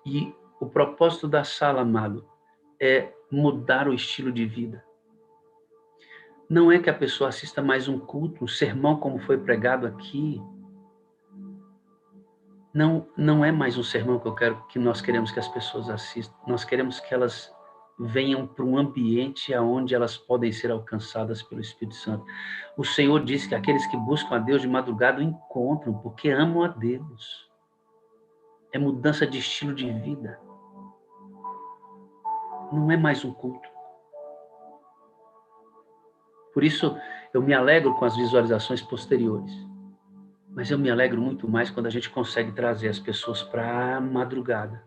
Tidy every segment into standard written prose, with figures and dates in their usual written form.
E o propósito da sala, amado, é mudar o estilo de vida. Não é que a pessoa assista mais um culto, um sermão como foi pregado aqui. Não é mais um sermão que nós queremos que as pessoas assistam. Nós queremos que elas venham para um ambiente onde elas podem ser alcançadas pelo Espírito Santo. O Senhor disse que aqueles que buscam a Deus de madrugada o encontram, porque amam a Deus. É mudança de estilo de vida. Não é mais um culto. Por isso, eu me alegro com as visualizações posteriores. Mas eu me alegro muito mais quando a gente consegue trazer as pessoas para a madrugada.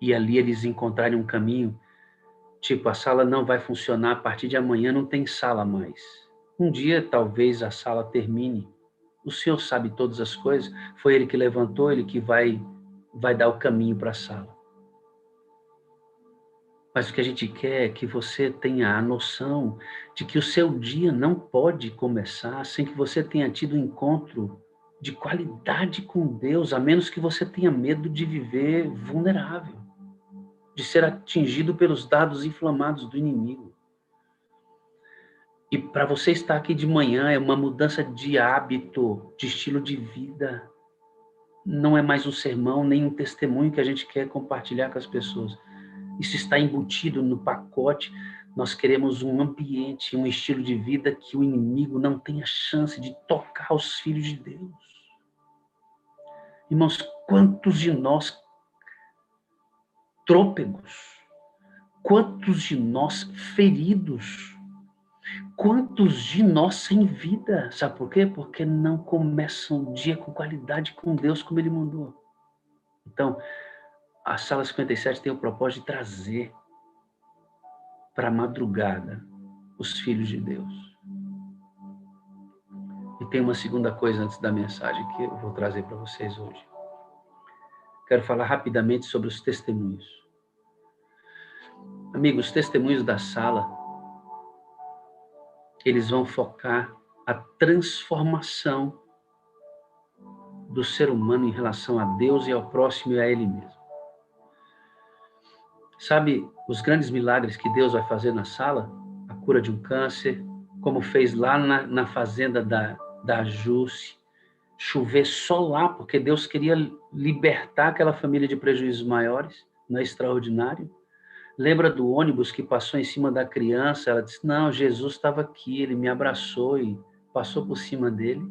E ali eles encontrarem um caminho. Tipo, a sala não vai funcionar, a partir de amanhã não tem sala mais. Um dia, talvez, a sala termine. O Senhor sabe todas as coisas. Foi Ele que levantou, Ele que vai dar o caminho para a sala. Mas o que a gente quer é que você tenha a noção de que o seu dia não pode começar sem que você tenha tido um encontro de qualidade com Deus, a menos que você tenha medo de viver vulnerável, de ser atingido pelos dardos inflamados do inimigo. E para você estar aqui de manhã é uma mudança de hábito, de estilo de vida. Não é mais um sermão, nem um testemunho que a gente quer compartilhar com as pessoas. Isso está embutido no pacote. Nós queremos um ambiente, um estilo de vida que o inimigo não tenha chance de tocar os filhos de Deus. Irmãos, quantos de nós trôpegos, quantos de nós feridos, quantos de nós sem vida? Sabe por quê? Porque não começam o dia com qualidade com Deus como Ele mandou. Então, a Sala 57 tem o propósito de trazer para a madrugada os filhos de Deus. E tem uma segunda coisa antes da mensagem que eu vou trazer para vocês hoje. Quero falar rapidamente sobre os testemunhos. Amigos, os testemunhos da sala, eles vão focar a transformação do ser humano em relação a Deus e ao próximo e a Ele mesmo. Sabe os grandes milagres que Deus vai fazer na sala? A cura de um câncer, como fez lá na fazenda da Jússi, chover só lá, porque Deus queria libertar aquela família de prejuízos maiores, não é extraordinário? Lembra do ônibus que passou em cima da criança? Ela disse, não, Jesus estava aqui, ele me abraçou e passou por cima dele.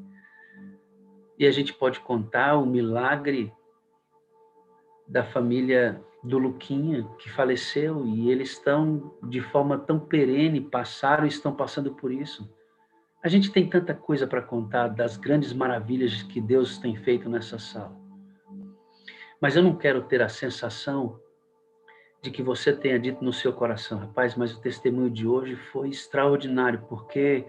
E a gente pode contar o milagre da família do Luquinha, que faleceu, e eles estão, de forma tão perene, passaram e estão passando por isso. A gente tem tanta coisa para contar das grandes maravilhas que Deus tem feito nessa sala. Mas eu não quero ter a sensação de que você tenha dito no seu coração, rapaz, mas o testemunho de hoje foi extraordinário, porque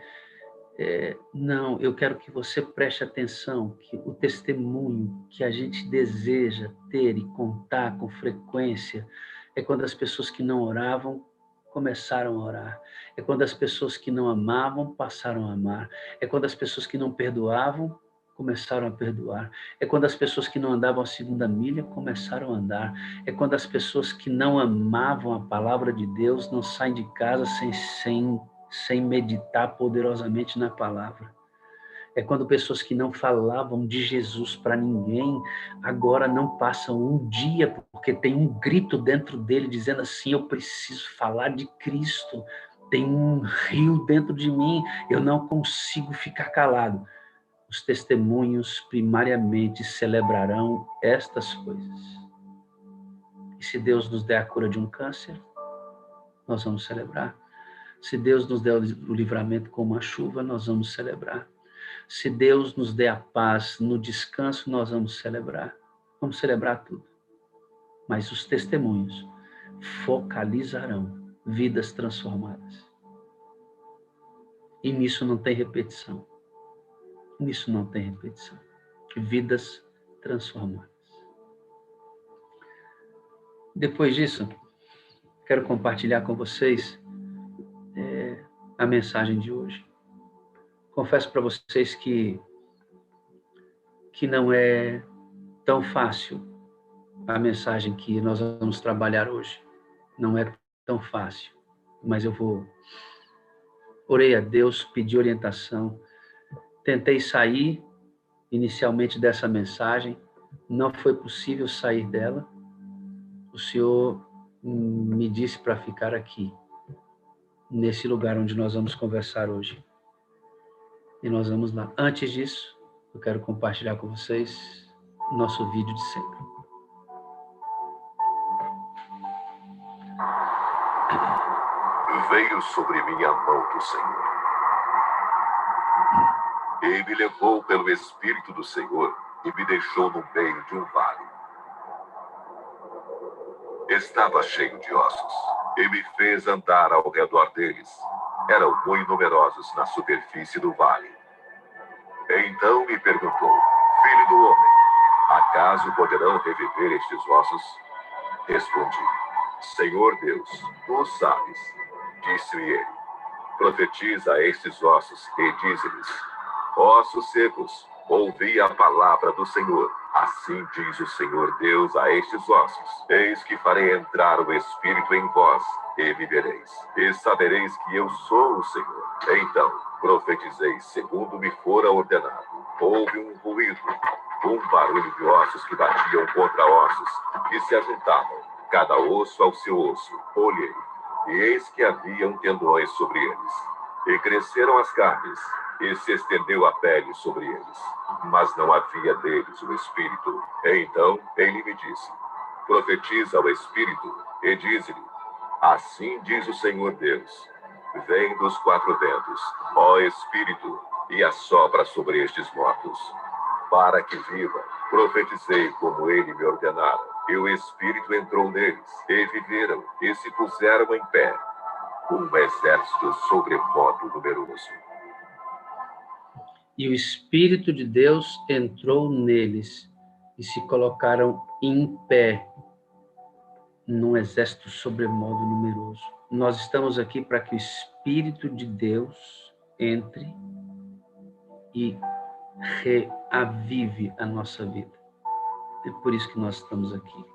não, eu quero que você preste atenção que o testemunho que a gente deseja ter e contar com frequência é quando as pessoas que não oravam começaram a orar. É quando as pessoas que não amavam passaram a amar. É quando as pessoas que não perdoavam começaram a perdoar. É quando as pessoas que não andavam a segunda milha começaram a andar. É quando as pessoas que não amavam a palavra de Deus não saem de casa sem meditar poderosamente na palavra. É quando pessoas que não falavam de Jesus para ninguém, agora não passam um dia, porque tem um grito dentro dele dizendo assim, eu preciso falar de Cristo, tem um rio dentro de mim, eu não consigo ficar calado. Os testemunhos primariamente celebrarão estas coisas. E se Deus nos der a cura de um câncer, nós vamos celebrar. Se Deus nos der o livramento como a chuva, nós vamos celebrar. Se Deus nos der a paz no descanso, nós vamos celebrar. Vamos celebrar tudo. Mas os testemunhos focalizarão vidas transformadas. E nisso não tem repetição. Nisso não tem repetição. Vidas transformadas. Depois disso, quero compartilhar com vocês a mensagem de hoje. Confesso para vocês que não é tão fácil a mensagem que nós vamos trabalhar hoje. Não é tão fácil, mas orei a Deus, pedi orientação, tentei sair inicialmente dessa mensagem, não foi possível sair dela. O Senhor me disse para ficar aqui, nesse lugar onde nós vamos conversar hoje. E nós vamos lá. Antes disso, eu quero compartilhar com vocês nosso vídeo de sempre. Veio sobre mim a mão do Senhor. Ele me levou pelo Espírito do Senhor e me deixou no meio de um vale. Estava cheio de ossos, e me fez andar ao redor deles. Eram muito numerosos na superfície do vale. Então me perguntou: Filho do homem, acaso poderão reviver estes ossos? Respondi: Senhor Deus, tu sabes. Disse-me ele: Profetiza a estes ossos e dize-lhes: Ossos secos, ouvi a palavra do Senhor. Assim diz o Senhor Deus a estes ossos: Eis que farei entrar o Espírito em vós, e vivereis. E sabereis que eu sou o Senhor. Então profetizei segundo me fora ordenado. Houve um ruído, um barulho de ossos que batiam contra ossos, que se ajuntavam, cada osso ao seu osso. Olhei, e eis que haviam tendões sobre eles. E cresceram as carnes, e se estendeu a pele sobre eles. Mas não havia deles o Espírito. Então ele me disse: Profetiza ao Espírito, e dize-lhe: Assim diz o Senhor Deus: Vem dos quatro ventos, ó Espírito, e assopra sobre estes mortos, para que viva. Profetizei como ele me ordenara, e o Espírito entrou neles, e viveram, e se puseram em pé, um exército sobremodo numeroso. E o Espírito de Deus entrou neles, e se colocaram em pé, num exército sobremodo numeroso. Nós estamos aqui para que o Espírito de Deus entre e reavive a nossa vida. É por isso que nós estamos aqui.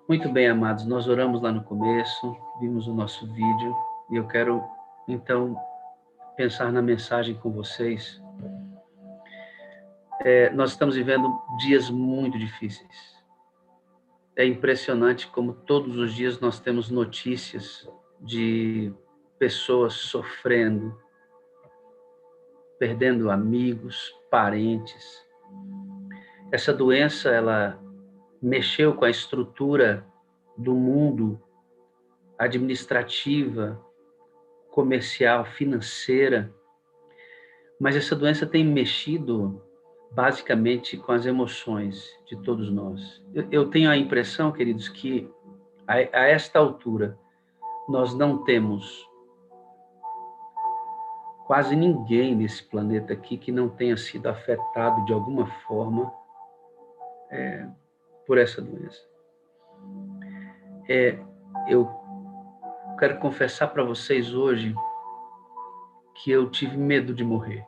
Muito bem, amados, nós oramos lá no começo, vimos o nosso vídeo, e eu quero, então, pensar na mensagem com vocês. Nós estamos vivendo dias muito difíceis. É impressionante como todos os dias nós temos notícias de pessoas sofrendo, perdendo amigos, parentes. Essa doença, ela mexeu com a estrutura do mundo administrativa, comercial, financeira, mas essa doença tem mexido basicamente com as emoções de todos nós. Eu tenho a impressão, queridos, que a esta altura nós não temos quase ninguém nesse planeta aqui que não tenha sido afetado de alguma forma por essa doença. Eu quero confessar para vocês hoje que eu tive medo de morrer.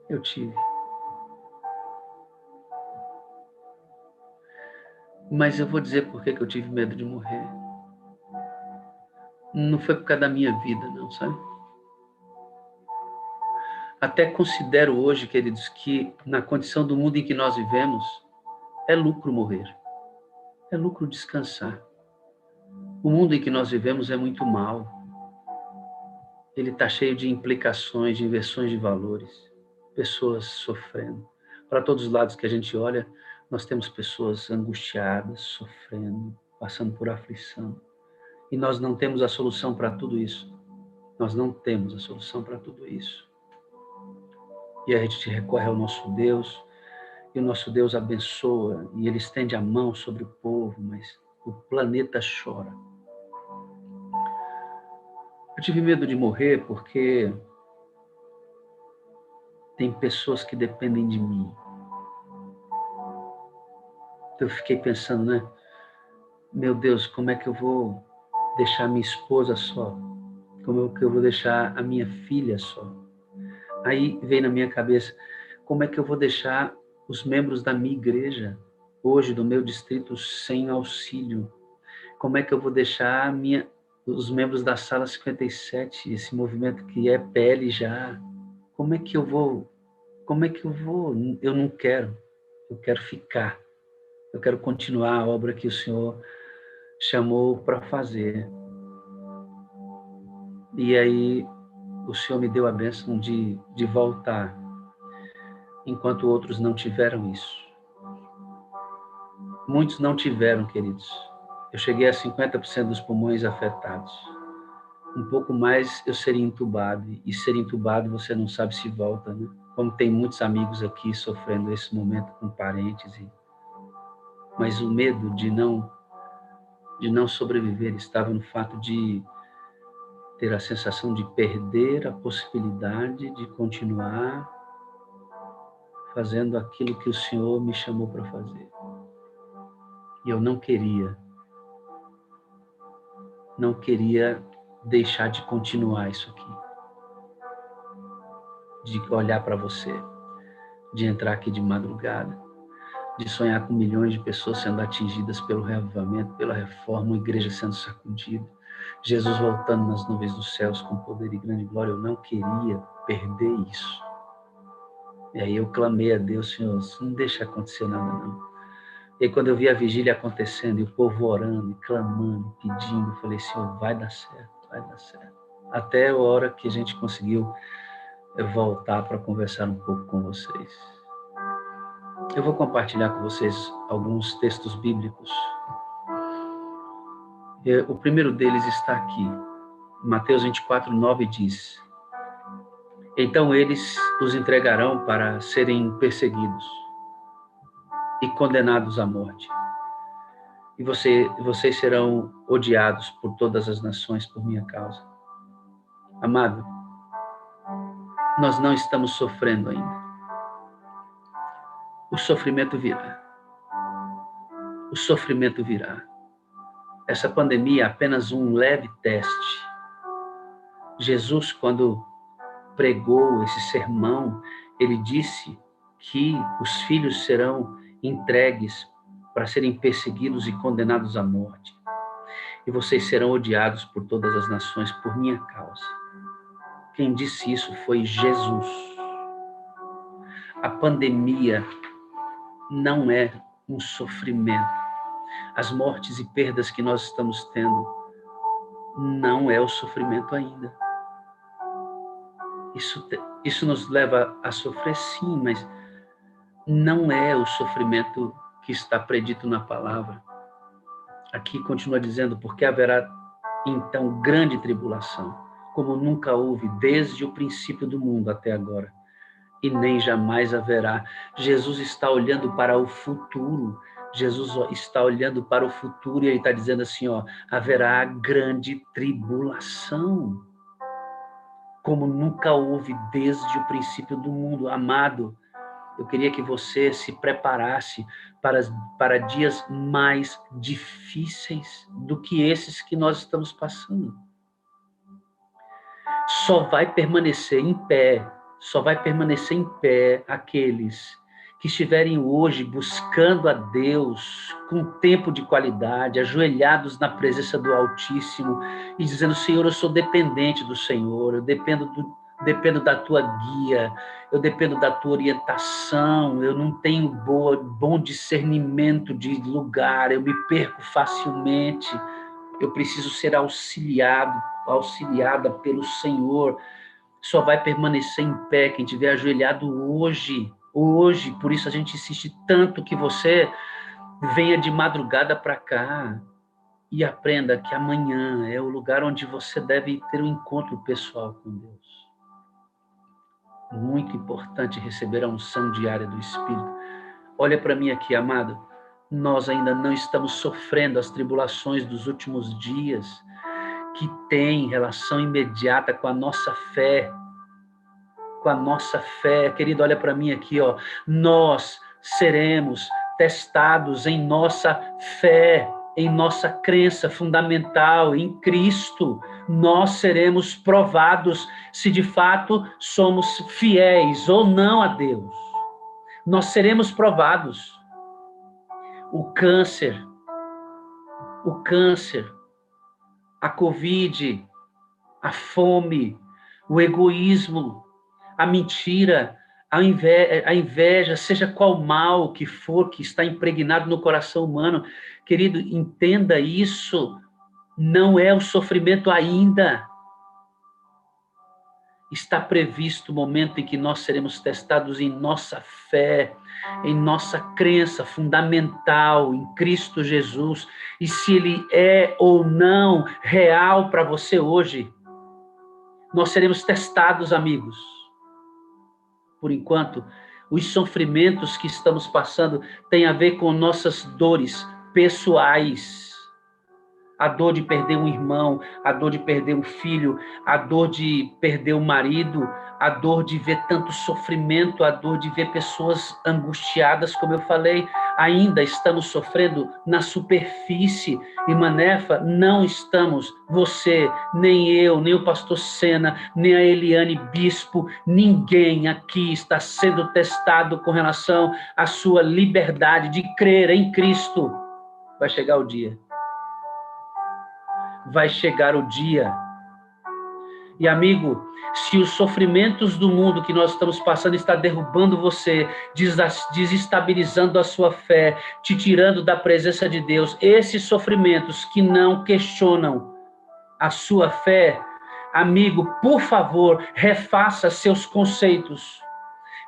Eu tive. Mas eu vou dizer por que eu tive medo de morrer. Não foi por causa da minha vida, não, sabe? Até considero hoje, queridos, que na condição do mundo em que nós vivemos, é lucro morrer. É lucro descansar. O mundo em que nós vivemos é muito mau. Ele está cheio de implicações, de inversões de valores. Pessoas sofrendo. Para todos os lados que a gente olha, nós temos pessoas angustiadas, sofrendo, passando por aflição. E nós não temos a solução para tudo isso. Nós não temos a solução para tudo isso. E a gente recorre ao nosso Deus, e o nosso Deus abençoa, e Ele estende a mão sobre o povo, mas o planeta chora. Eu tive medo de morrer porque tem pessoas que dependem de mim. Eu fiquei pensando, né? Meu Deus, como é que eu vou deixar minha esposa só? Como é que eu vou deixar a minha filha só? Aí veio na minha cabeça, como é que eu vou deixar os membros da minha igreja, hoje do meu distrito, sem auxílio? Como é que eu vou deixar os membros da Sala 57, esse movimento que é PL já? Como é que eu vou? Eu não quero. Eu quero ficar. Eu quero continuar a obra que o Senhor chamou para fazer. E aí o Senhor me deu a bênção de voltar, enquanto outros não tiveram isso. Muitos não tiveram, queridos. Eu cheguei a 50% dos pulmões afetados. Um pouco mais eu seria entubado. E ser entubado você não sabe se volta, né? Como tem muitos amigos aqui sofrendo esse momento com parentes. Mas o medo de não sobreviver estava no fato de ter a sensação de perder a possibilidade de continuar fazendo aquilo que o Senhor me chamou para fazer. E eu não queria deixar de continuar isso aqui. De olhar para você, de entrar aqui de madrugada, de sonhar com milhões de pessoas sendo atingidas pelo reavivamento, pela reforma, a igreja sendo sacudida, Jesus voltando nas nuvens dos céus com poder e grande glória. Eu não queria perder isso. E aí eu clamei a Deus: Senhor, não deixa acontecer nada não. E aí, quando eu vi a vigília acontecendo, e o povo orando, e clamando, e pedindo, eu falei: Senhor, vai dar certo, vai dar certo. Até a hora que a gente conseguiu voltar para conversar um pouco com vocês. Eu vou compartilhar com vocês alguns textos bíblicos. O primeiro deles está aqui. Mateus 24:9 diz: então eles os entregarão para serem perseguidos e condenados à morte. E vocês serão odiados por todas as nações por minha causa. Amado, nós não estamos sofrendo ainda. O sofrimento virá. O sofrimento virá. Essa pandemia é apenas um leve teste. Jesus, quando pregou esse sermão, ele disse que os filhos serão entregues para serem perseguidos e condenados à morte. E vocês serão odiados por todas as nações por minha causa. Quem disse isso foi Jesus. A pandemia não é um sofrimento. As mortes e perdas que nós estamos tendo não é o sofrimento ainda. Isso nos leva a sofrer, sim, mas não é o sofrimento que está predito na palavra. Aqui continua dizendo: porque haverá então grande tribulação, como nunca houve desde o princípio do mundo até agora, e nem jamais haverá. Jesus está olhando para o futuro. Jesus está olhando para o futuro e ele está dizendo assim, haverá grande tribulação, como nunca houve desde o princípio do mundo. Amado, eu queria que você se preparasse para dias mais difíceis do que esses que nós estamos passando. Só vai permanecer em pé aqueles que estiverem hoje buscando a Deus com tempo de qualidade, ajoelhados na presença do Altíssimo e dizendo: Senhor, eu sou dependente do Senhor, eu dependo da tua guia, eu dependo da tua orientação, eu não tenho bom discernimento de lugar, eu me perco facilmente, eu preciso ser auxiliada pelo Senhor. Só vai permanecer em pé quem estiver ajoelhado hoje, por isso a gente insiste tanto que você venha de madrugada para cá e aprenda que amanhã é o lugar onde você deve ter um encontro pessoal com Deus. Muito importante receber a unção diária do Espírito. Olha para mim aqui, amado. Nós ainda não estamos sofrendo as tribulações dos últimos dias, que tem relação imediata com a nossa fé. Com a nossa fé. Querido, olha para mim aqui, nós seremos testados em nossa fé, em nossa crença fundamental em Cristo. Nós seremos provados se de fato somos fiéis ou não a Deus. Nós seremos provados. O câncer, a Covid, a fome, o egoísmo, a mentira, a inveja, seja qual mal que for que está impregnado no coração humano, querido, entenda isso, não é o sofrimento ainda. Está previsto o momento em que nós seremos testados em nossa fé, em nossa crença fundamental em Cristo Jesus, e se Ele é ou não real para você hoje. Nós seremos testados, amigos. Por enquanto, os sofrimentos que estamos passando têm a ver com nossas dores pessoais. A dor de perder um irmão, a dor de perder um filho, a dor de perder um marido, a dor de ver tanto sofrimento, a dor de ver pessoas angustiadas, como eu falei. Ainda estamos sofrendo na superfície. E Manefa, não estamos, você, nem eu, nem o pastor Sena, nem a Eliane Bispo, ninguém aqui está sendo testado com relação à sua liberdade de crer em Cristo. Vai chegar o dia. Vai chegar o dia. E, amigo, se os sofrimentos do mundo que nós estamos passando está derrubando você, desestabilizando a sua fé, te tirando da presença de Deus, esses sofrimentos que não questionam a sua fé, amigo, por favor, refaça seus conceitos.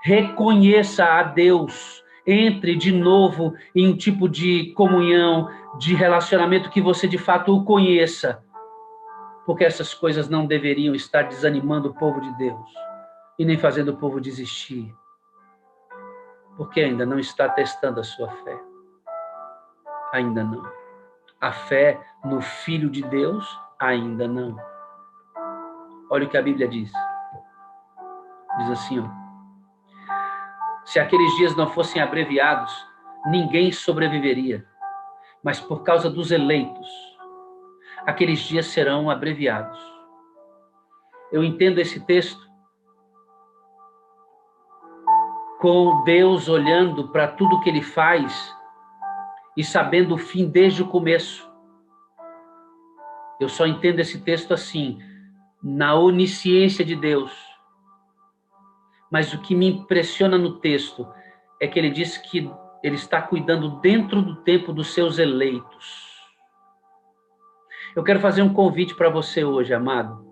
Reconheça a Deus. Entre de novo em um tipo de comunhão, de relacionamento que você de fato o conheça. Porque essas coisas não deveriam estar desanimando o povo de Deus e nem fazendo o povo desistir. Porque ainda não está testando a sua fé. Ainda não. A fé no Filho de Deus, ainda não. Olha o que a Bíblia diz. Diz assim, ó. Se aqueles dias não fossem abreviados, ninguém sobreviveria. Mas por causa dos eleitos, aqueles dias serão abreviados. Eu entendo esse texto com Deus olhando para tudo que Ele faz e sabendo o fim desde o começo. Eu só entendo esse texto assim, na onisciência de Deus. Mas o que me impressiona no texto é que ele diz que ele está cuidando dentro do tempo dos seus eleitos. Eu quero fazer um convite para você hoje, amado.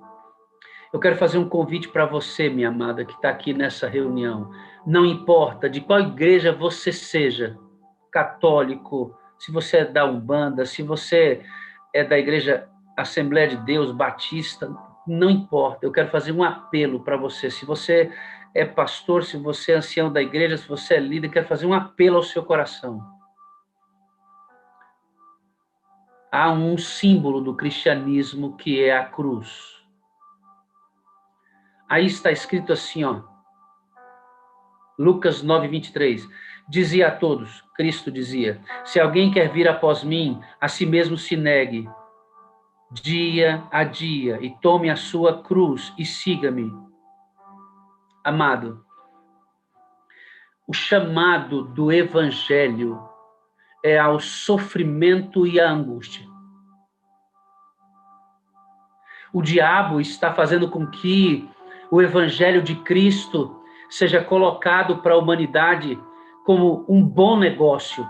Eu quero fazer um convite para você, minha amada, que está aqui nessa reunião. Não importa de qual igreja você seja, católico, se você é da Umbanda, se você é da igreja Assembleia de Deus, Batista, não importa. Eu quero fazer um apelo para você. Se você é pastor, se você é ancião da igreja, se você é líder, quero fazer um apelo ao seu coração. Há um símbolo do cristianismo que é a cruz. Aí está escrito assim, ó, Lucas 9:23. Dizia a todos, Cristo dizia, se alguém quer vir após mim, a si mesmo se negue, dia a dia, e tome a sua cruz e siga-me. Amado, o chamado do evangelho é ao sofrimento e à angústia. O diabo está fazendo com que o evangelho de Cristo seja colocado para a humanidade como um bom negócio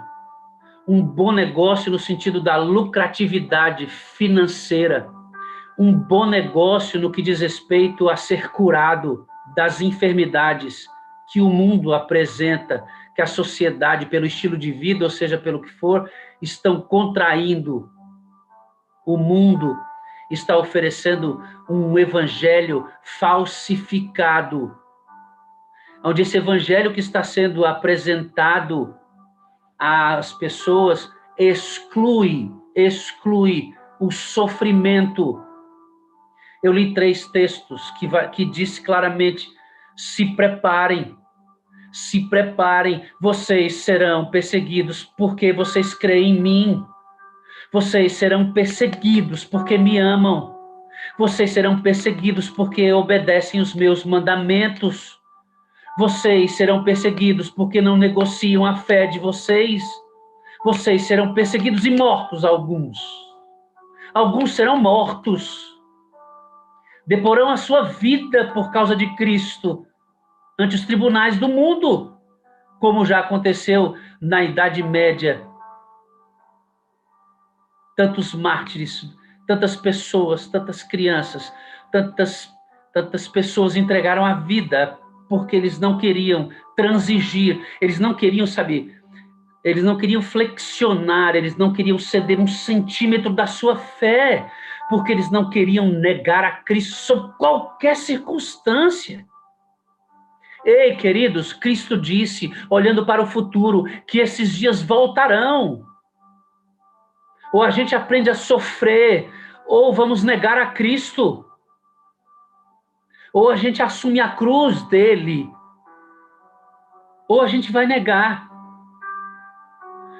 no sentido da lucratividade financeira, um bom negócio no que diz respeito a ser curado das enfermidades que o mundo apresenta, que a sociedade, pelo estilo de vida, ou seja, pelo que for, estão contraindo. O mundo está oferecendo um evangelho falsificado, onde esse evangelho que está sendo apresentado às pessoas exclui o sofrimento. Eu li 3 textos que diz claramente, se preparem, vocês serão perseguidos porque vocês creem em mim. Vocês serão perseguidos porque me amam. Vocês serão perseguidos porque obedecem os meus mandamentos. Vocês serão perseguidos porque não negociam a fé de vocês. Vocês serão perseguidos e mortos, alguns. Alguns serão mortos. Deporão a sua vida por causa de Cristo ante os tribunais do mundo, como já aconteceu na Idade Média. Tantos mártires, tantas pessoas, tantas crianças, tantas pessoas entregaram a vida porque eles não queriam transigir, eles não queriam saber, eles não queriam flexionar, eles não queriam ceder 1 centímetro da sua fé, porque eles não queriam negar a Cristo sob qualquer circunstância. Ei, queridos, Cristo disse, olhando para o futuro, que esses dias voltarão. Ou a gente aprende a sofrer, ou vamos negar a Cristo. Ou a gente assume a cruz dele, ou a gente vai negar.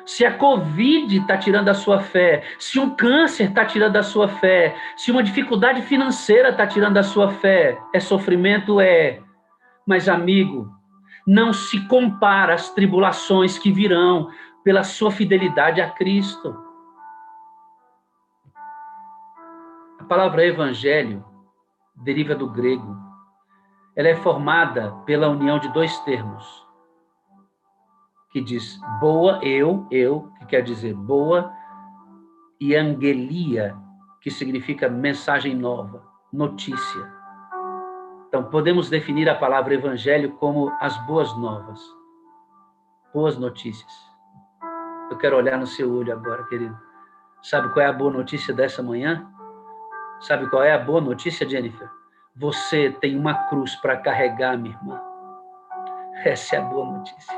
Se a Covid está tirando a sua fé, se um câncer está tirando a sua fé, se uma dificuldade financeira está tirando a sua fé, é sofrimento? É. Mas, amigo, não se compara às tribulações que virão pela sua fidelidade a Cristo. A palavra evangelho deriva do grego. Ela é formada pela união de 2 termos, que diz boa, que quer dizer boa, e angelia, que significa mensagem nova, notícia. Então, podemos definir a palavra evangelho como as boas novas, boas notícias. Eu quero olhar no seu olho agora, querido. Sabe qual é a boa notícia dessa manhã? Sabe qual é a boa notícia, Jennifer? Você tem uma cruz para carregar, minha irmã. Essa é a boa notícia.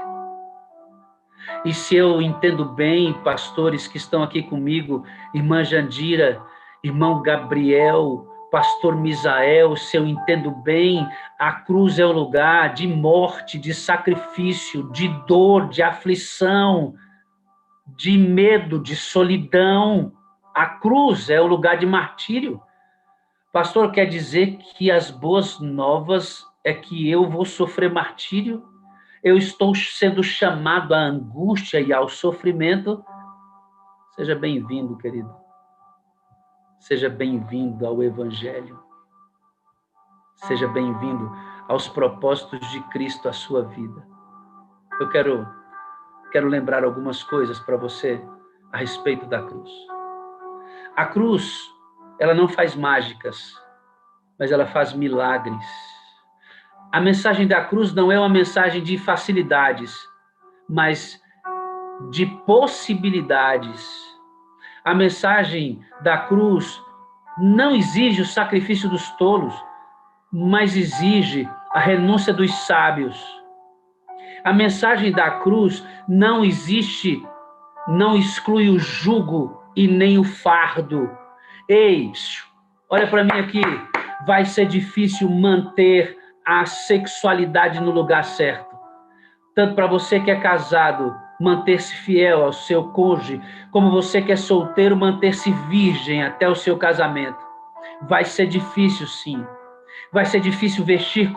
E se eu entendo bem, pastores que estão aqui comigo, irmã Jandira, irmão Gabriel, pastor Misael, se eu entendo bem, a cruz é o lugar de morte, de sacrifício, de dor, de aflição, de medo, de solidão. A cruz é o lugar de martírio. Pastor, quer dizer que as boas novas é que eu vou sofrer martírio? Eu estou sendo chamado à angústia e ao sofrimento? Seja bem-vindo, querido. Seja bem-vindo ao Evangelho. Seja bem-vindo aos propósitos de Cristo à sua vida. Eu quero lembrar algumas coisas para você a respeito da cruz. A cruz, ela não faz mágicas, mas ela faz milagres. A mensagem da cruz não é uma mensagem de facilidades, mas de possibilidades. A mensagem da cruz não exige o sacrifício dos tolos, mas exige a renúncia dos sábios. A mensagem da cruz não exclui o jugo e nem o fardo. Ei, olha para mim aqui, vai ser difícil manter a sexualidade no lugar certo. Tanto para você que é casado, manter-se fiel ao seu cônjuge, como você que é solteiro, manter-se virgem até o seu casamento. Vai ser difícil, sim. Vai ser difícil vestir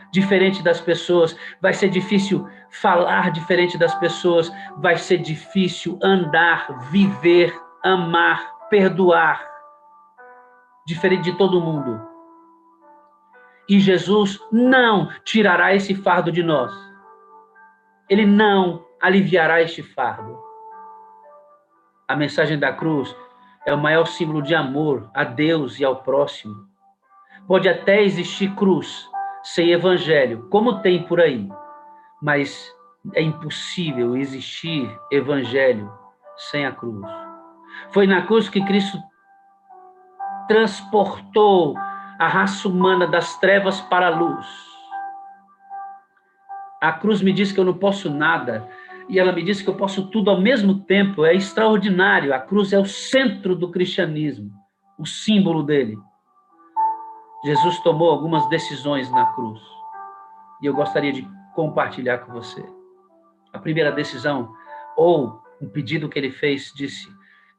diferente das pessoas, vai ser difícil falar diferente das pessoas, vai ser difícil andar, viver, amar, perdoar, diferente de todo mundo. E Jesus não tirará esse fardo de nós. Ele não aliviará este fardo. A mensagem da cruz é o maior símbolo de amor a Deus e ao próximo. Pode até existir cruz sem evangelho, como tem por aí, mas é impossível existir evangelho sem a cruz. Foi na cruz que Cristo transportou a raça humana das trevas para a luz. A cruz me diz que eu não posso nada, e ela me diz que eu posso tudo ao mesmo tempo. É extraordinário. A cruz é o centro do cristianismo, o símbolo dele. Jesus tomou algumas decisões na cruz, e eu gostaria de compartilhar com você. A primeira decisão, ou um pedido que ele fez, disse: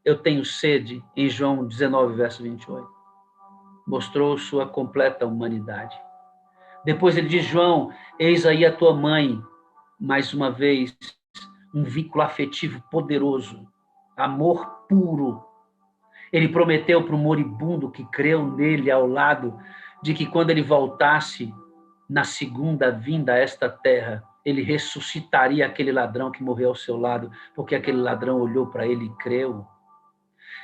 eu tenho sede, em João 19, verso 28. Mostrou sua completa humanidade. Depois ele diz, João, eis aí a tua mãe. Mais uma vez, um vínculo afetivo poderoso, amor puro. Ele prometeu para o moribundo que creu nele ao lado, de que quando ele voltasse na segunda vinda a esta terra, ele ressuscitaria aquele ladrão que morreu ao seu lado, porque aquele ladrão olhou para ele e creu.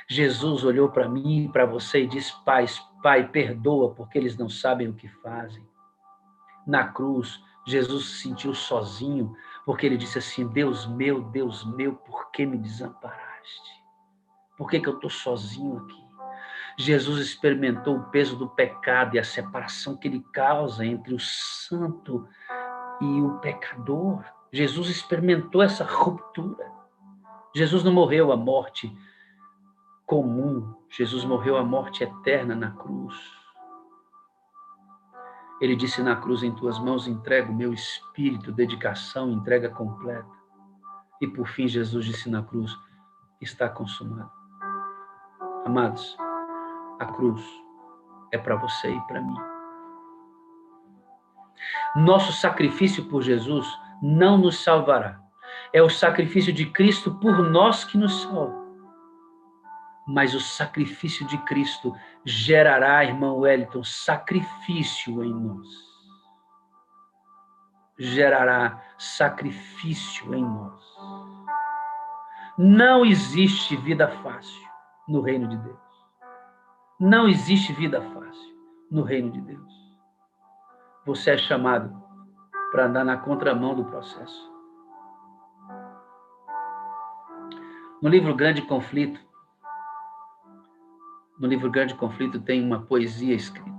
Jesus olhou para mim e para você e disse, Pai, perdoa, porque eles não sabem o que fazem. Na cruz, Jesus se sentiu sozinho, porque ele disse assim, Deus meu, por que me desamparaste? Por que eu estou sozinho aqui? Jesus experimentou o peso do pecado e a separação que ele causa entre o santo e o pecador. Jesus experimentou essa ruptura. Jesus não morreu a morte comum. Jesus morreu a morte eterna na cruz. Ele disse na cruz, em tuas mãos entrego o meu espírito, dedicação, entrega completa. E por fim, Jesus disse na cruz, está consumado. Amados, a cruz é para você e para mim. Nosso sacrifício por Jesus não nos salvará. É o sacrifício de Cristo por nós que nos salva. Mas o sacrifício de Cristo gerará, irmão Wellington, sacrifício em nós. Gerará sacrifício em nós. Não existe vida fácil no reino de Deus. Não existe vida fácil no reino de Deus. Você é chamado para andar na contramão do processo. No livro Grande Conflito, tem uma poesia escrita.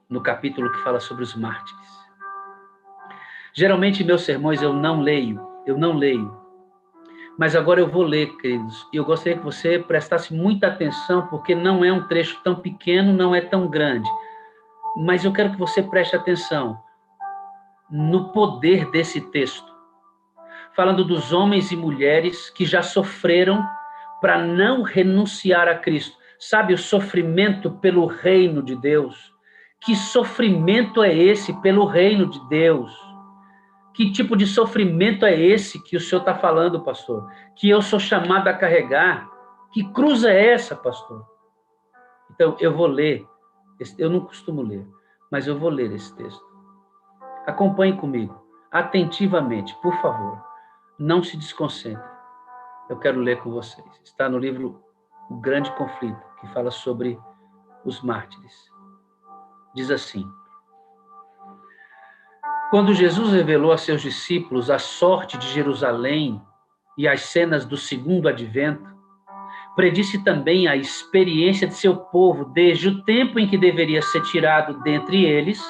No capítulo que fala sobre os mártires. Geralmente, em meus sermões, eu não leio. Mas agora eu vou ler, queridos. E eu gostaria que você prestasse muita atenção, porque não é um trecho tão pequeno, não é tão grande. Mas eu quero que você preste atenção no poder desse texto. Falando dos homens e mulheres que já sofreram para não renunciar a Cristo. Sabe, o sofrimento pelo reino de Deus. Que sofrimento é esse pelo reino de Deus? Que tipo de sofrimento é esse que o senhor está falando, pastor? Que eu sou chamado a carregar? Que cruz é essa, pastor? Então, eu vou ler. Eu não costumo ler, mas eu vou ler esse texto. Acompanhe comigo, atentivamente, por favor. Não se desconcentre. Eu quero ler com vocês. Está no livro O Grande Conflito, que fala sobre os mártires. Diz assim: quando Jesus revelou a seus discípulos a sorte de Jerusalém e as cenas do segundo advento, predisse também a experiência de seu povo desde o tempo em que deveria ser tirado dentre eles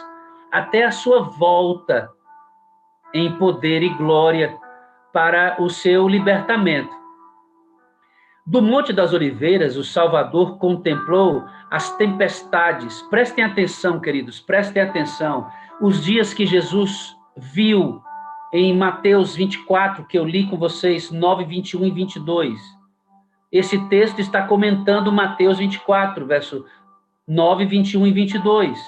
até a sua volta em poder e glória para o seu libertamento. Do Monte das Oliveiras, o Salvador contemplou as tempestades. Prestem atenção, queridos, prestem atenção. Os dias que Jesus viu em Mateus 24, que eu li com vocês, 9, 21 e 22. Esse texto está comentando Mateus 24, verso 9, 21 e 22.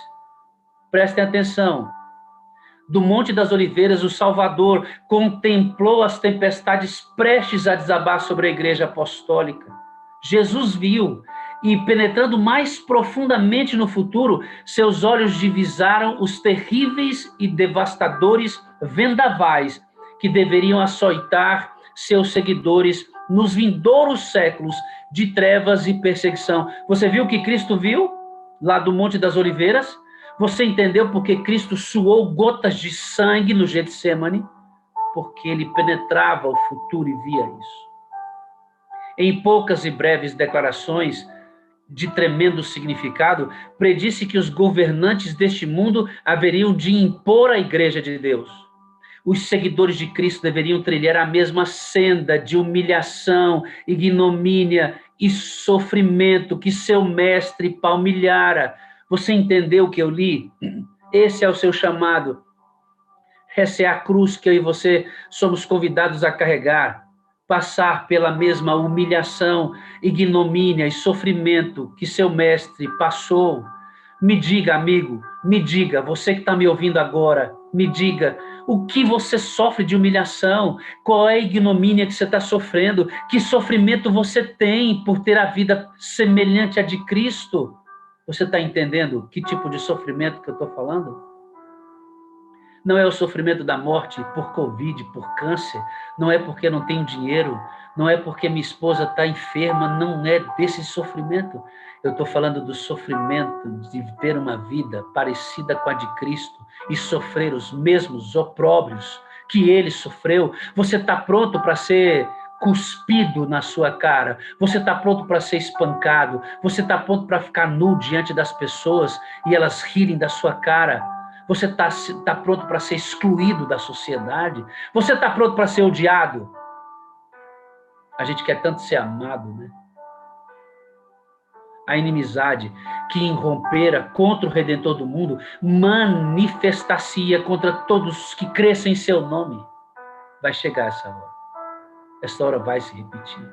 Prestem atenção. Do Monte das Oliveiras, o Salvador contemplou as tempestades prestes a desabar sobre a igreja apostólica. Jesus viu, e penetrando mais profundamente no futuro, seus olhos divisaram os terríveis e devastadores vendavais que deveriam açoitar seus seguidores nos vindouros séculos de trevas e perseguição. Você viu o que Cristo viu lá do Monte das Oliveiras? Você entendeu porque Cristo suou gotas de sangue no Getsêmani? Porque ele penetrava o futuro e via isso. Em poucas e breves declarações de tremendo significado, predisse que os governantes deste mundo haveriam de impor à Igreja de Deus. Os seguidores de Cristo deveriam trilhar a mesma senda de humilhação, ignomínia e sofrimento que seu mestre palmilhara. Você entendeu o que eu li? Esse é o seu chamado. Essa é a cruz que eu e você somos convidados a carregar. Passar pela mesma humilhação, ignomínia e sofrimento que seu mestre passou. Me diga, amigo, me diga, você que está me ouvindo agora, me diga, o que você sofre de humilhação? Qual é a ignomínia que você está sofrendo? Que sofrimento você tem por ter a vida semelhante à de Cristo? Você está entendendo que tipo de sofrimento que eu estou falando? Não é o sofrimento da morte por Covid, por câncer, não é porque não tenho dinheiro, não é porque minha esposa está enferma, não é desse sofrimento. Eu estou falando do sofrimento de ter uma vida parecida com a de Cristo e sofrer os mesmos opróbrios que ele sofreu. Você está pronto para ser cuspido na sua cara? Você está pronto para ser espancado? Você está pronto para ficar nu diante das pessoas e elas rirem da sua cara? Você está pronto para ser excluído da sociedade? Você está pronto para ser odiado? A gente quer tanto ser amado, né? A inimizade que irrompera contra o Redentor do mundo manifestar-se-ia contra todos que crescem em seu nome. Vai chegar essa hora. Essa hora vai se repetir.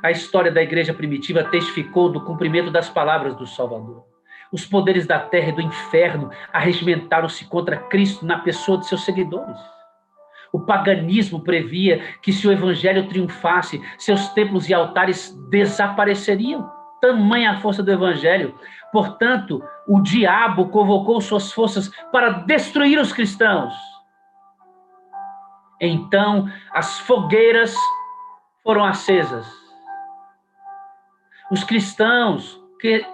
A história da igreja primitiva testificou do cumprimento das palavras do Salvador. Os poderes da terra e do inferno arregimentaram-se contra Cristo na pessoa de seus seguidores. O paganismo previa que se o evangelho triunfasse, seus templos e altares desapareceriam. Tamanha a força do evangelho. Portanto, o diabo convocou suas forças para destruir os cristãos. Então, as fogueiras foram acesas. Os cristãos,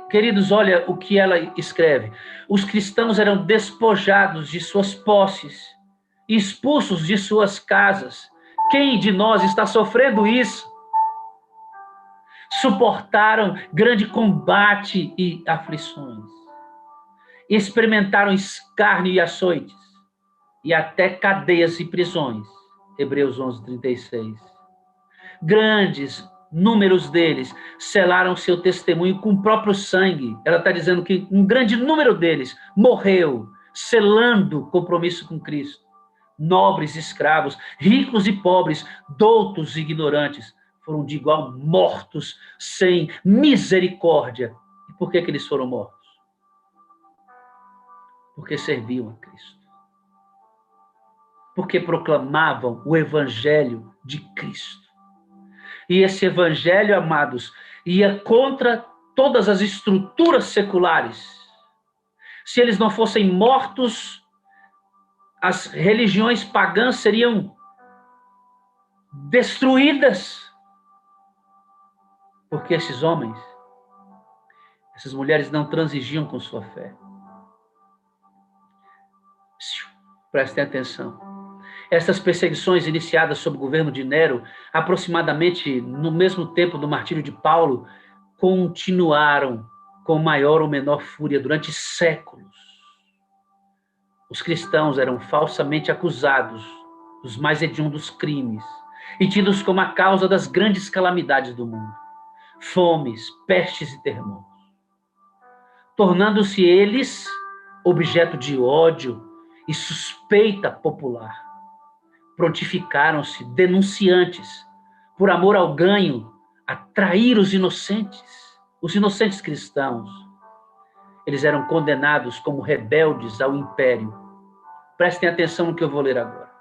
queridos, olha o que ela escreve. Os cristãos eram despojados de suas posses, expulsos de suas casas. Quem de nós está sofrendo isso? Suportaram grande combate e aflições. Experimentaram escárnio e açoites, e até cadeias e prisões. Hebreus 11:36. Grandes números deles selaram seu testemunho com o próprio sangue. Ela está dizendo que um grande número deles morreu, selando compromisso com Cristo. Nobres e escravos, ricos e pobres, doutos e ignorantes, foram de igual mortos, sem misericórdia. E por que eles foram mortos? Porque serviam a Cristo. Porque proclamavam o evangelho de Cristo. E esse evangelho, amados, ia contra todas as estruturas seculares. Se eles não fossem mortos, as religiões pagãs seriam destruídas. Porque esses homens, essas mulheres não transigiam com sua fé. Prestem atenção. Essas perseguições iniciadas sob o governo de Nero, aproximadamente no mesmo tempo do martírio de Paulo, continuaram com maior ou menor fúria durante séculos. Os cristãos eram falsamente acusados dos mais hediondos crimes e tidos como a causa das grandes calamidades do mundo, fomes, pestes e terremotos, tornando-se eles objeto de ódio e suspeita popular. Prontificaram-se denunciantes, por amor ao ganho, a trair os inocentes cristãos. Eles eram condenados como rebeldes ao império. Prestem atenção no que eu vou ler agora.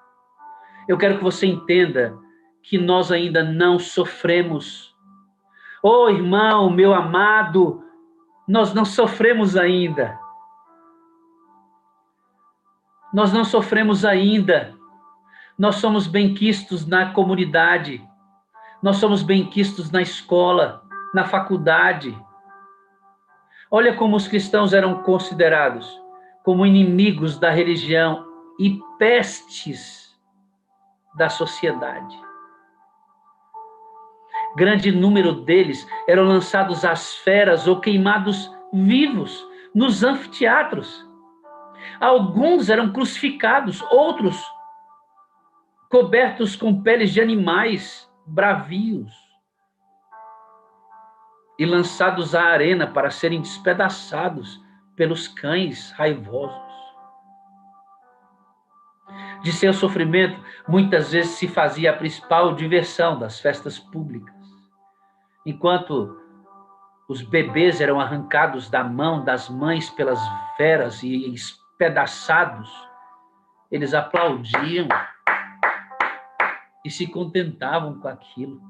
Eu quero que você entenda que nós ainda não sofremos. Oh, irmão, meu amado, nós não sofremos ainda. Nós não sofremos ainda. Nós somos benquistos na comunidade. Nós somos benquistos na escola, na faculdade. Olha como os cristãos eram considerados como inimigos da religião e pestes da sociedade. Grande número deles eram lançados às feras ou queimados vivos nos anfiteatros. Alguns eram crucificados, outros cobertos com peles de animais bravios e lançados à arena para serem despedaçados pelos cães raivosos. De seu sofrimento, muitas vezes se fazia a principal diversão das festas públicas. Enquanto os bebês eram arrancados da mão das mães pelas feras e espedaçados, eles aplaudiam e se contentavam com aquilo.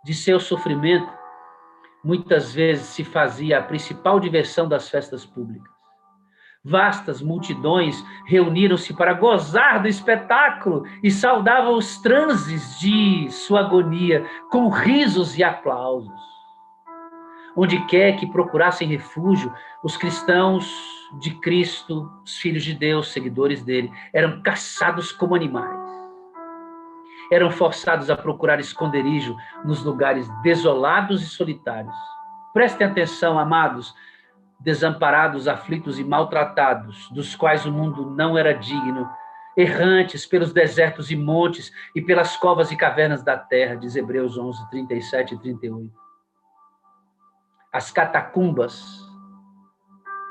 De seu sofrimento, muitas vezes se fazia a principal diversão das festas públicas. Vastas multidões reuniram-se para gozar do espetáculo e saudavam os transes de sua agonia com risos e aplausos. Onde quer que procurassem refúgio, os cristãos de Cristo, os filhos de Deus, seguidores dele, eram caçados como animais. Eram forçados a procurar esconderijo nos lugares desolados e solitários. Prestem atenção, amados, desamparados, aflitos e maltratados, dos quais o mundo não era digno, errantes pelos desertos e montes e pelas covas e cavernas da terra, diz Hebreus 11, 37 e 38. As catacumbas,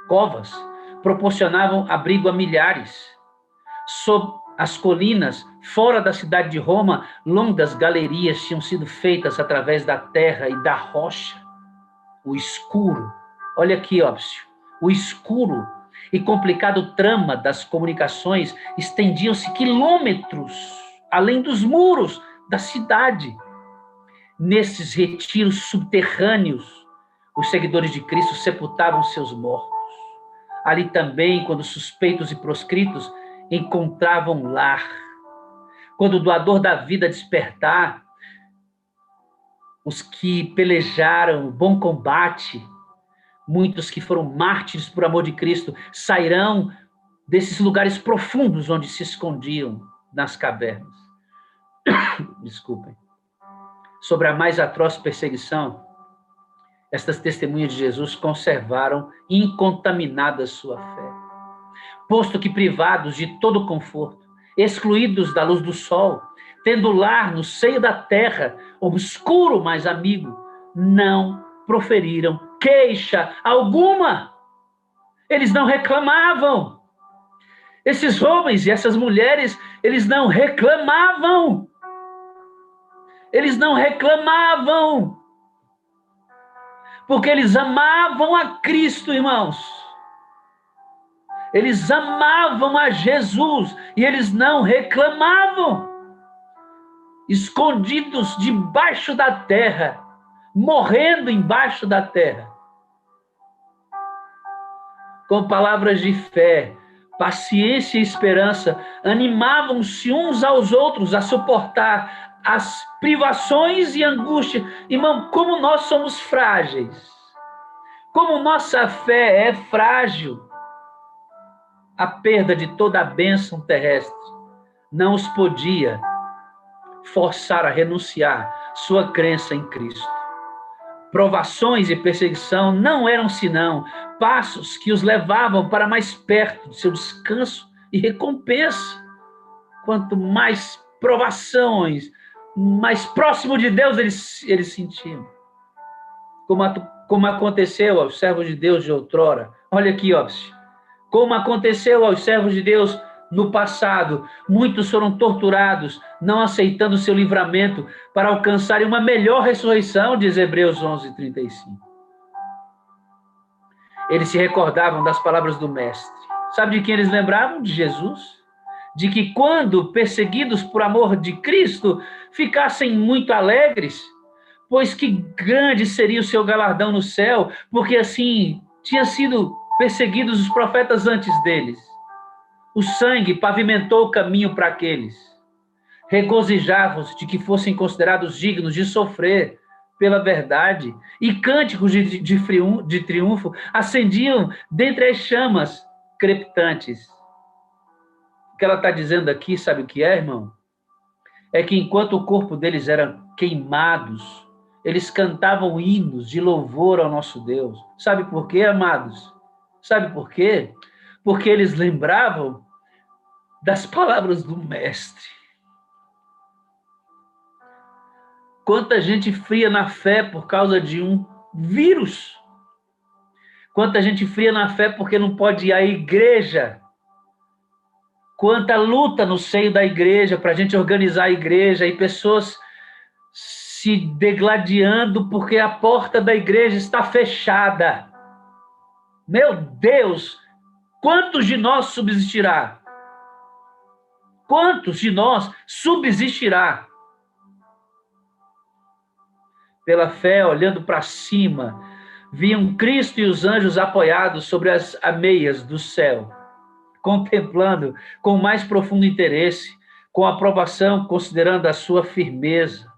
covas, proporcionavam abrigo a milhares. Sob as colinas, fora da cidade de Roma, longas galerias tinham sido feitas através da terra e da rocha. O escuro, olha aqui, óbvio, o escuro e complicado trama das comunicações estendiam-se quilômetros além dos muros da cidade. Nesses retiros subterrâneos, os seguidores de Cristo sepultavam seus mortos. Ali também, quando suspeitos e proscritos encontravam lar. Quando o doador da vida despertar, os que pelejaram o bom combate, muitos que foram mártires por amor de Cristo, sairão desses lugares profundos onde se escondiam nas cavernas. Desculpem. Sobre a mais atroz perseguição, estas testemunhas de Jesus conservaram incontaminadas sua fé. Posto que privados de todo conforto, excluídos da luz do sol, tendo lar no seio da terra, obscuro, mas amigo, não proferiram queixa alguma. Eles não reclamavam. Esses homens e essas mulheres, eles não reclamavam. Eles não reclamavam. Porque eles amavam a Cristo, irmãos. Eles amavam a Jesus e eles não reclamavam. Escondidos debaixo da terra, morrendo embaixo da terra. Com palavras de fé, paciência e esperança, animavam-se uns aos outros a suportar as privações e angústia. Irmão, como nós somos frágeis. Como nossa fé é frágil. A perda de toda a bênção terrestre não os podia forçar a renunciar sua crença em Cristo. Provações e perseguição não eram senão passos que os levavam para mais perto de seu descanso e recompensa. Quanto mais provações, mais próximo de Deus eles sentiam. Como aconteceu aos servos de Deus de outrora. Olha aqui, ó. Como aconteceu aos servos de Deus no passado, muitos foram torturados, não aceitando seu livramento para alcançarem uma melhor ressurreição, diz Hebreus 11, 35. Eles se recordavam das palavras do Mestre. Sabe de quem eles lembravam? De Jesus. De que quando perseguidos por amor de Cristo, ficassem muito alegres, pois que grande seria o seu galardão no céu, porque assim tinha sido perseguidos os profetas antes deles. O sangue pavimentou o caminho para aqueles. Regozijavam-se de que fossem considerados dignos de sofrer pela verdade, e cânticos de triunfo acendiam dentre as chamas crepitantes. O que ela está dizendo aqui, sabe o que é, irmão? É que enquanto o corpo deles era queimados, eles cantavam hinos de louvor ao nosso Deus. Sabe por quê, amados? Sabe por quê? Porque eles lembravam das palavras do Mestre. Quanta gente fria na fé por causa de um vírus. Quanta gente fria na fé porque não pode ir à igreja. Quanta luta no seio da igreja para a gente organizar a igreja e pessoas se degladiando porque a porta da igreja está fechada. Meu Deus, quantos de nós subsistirá? Quantos de nós subsistirá? Pela fé, olhando para cima, viam Cristo e os anjos apoiados sobre as ameias do céu, contemplando com mais profundo interesse, com aprovação, considerando a sua firmeza.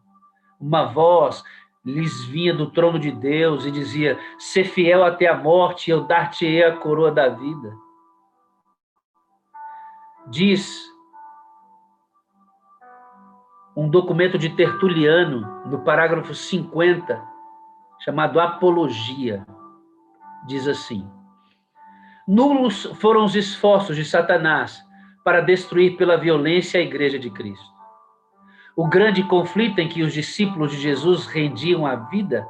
Uma voz lhes vinha do trono de Deus e dizia: "Sê fiel até a morte, e eu dar-te-ei a coroa da vida." Diz um documento de Tertuliano, no parágrafo 50, chamado Apologia, diz assim: "Nulos foram os esforços de Satanás para destruir pela violência a igreja de Cristo. O grande conflito em que os discípulos de Jesus rendiam a vida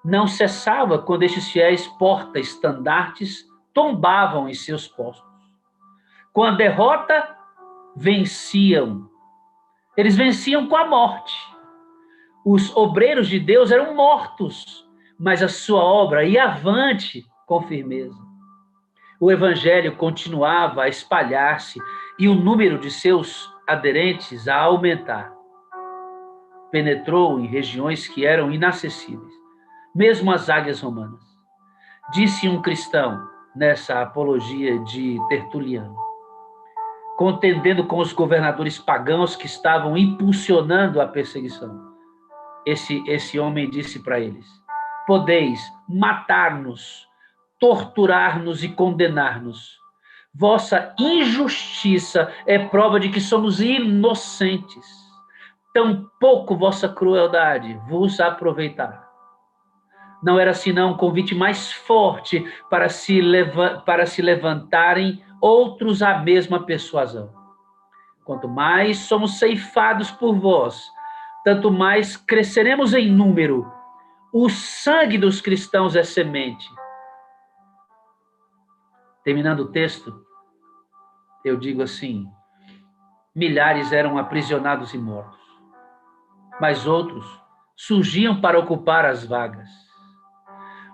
não cessava quando estes fiéis porta-estandartes tombavam em seus postos. Com a derrota, venciam. Eles venciam com a morte. Os obreiros de Deus eram mortos, mas a sua obra ia avante com firmeza. O evangelho continuava a espalhar-se e o número de seus aderentes a aumentar. Penetrou em regiões que eram inacessíveis, mesmo as águias romanas. Disse um cristão nessa apologia de Tertuliano, contendendo com os governadores pagãos que estavam impulsionando a perseguição. Esse homem disse para eles: "Podeis matar-nos, torturar-nos e condenar-nos. Vossa injustiça é prova de que somos inocentes. Tampouco vossa crueldade vos aproveitará." Não era senão um convite mais forte para se levantarem outros à mesma persuasão. Quanto mais somos ceifados por vós, tanto mais cresceremos em número. O sangue dos cristãos é semente. Terminando o texto, eu digo assim: milhares eram aprisionados e mortos, mas outros surgiam para ocupar as vagas.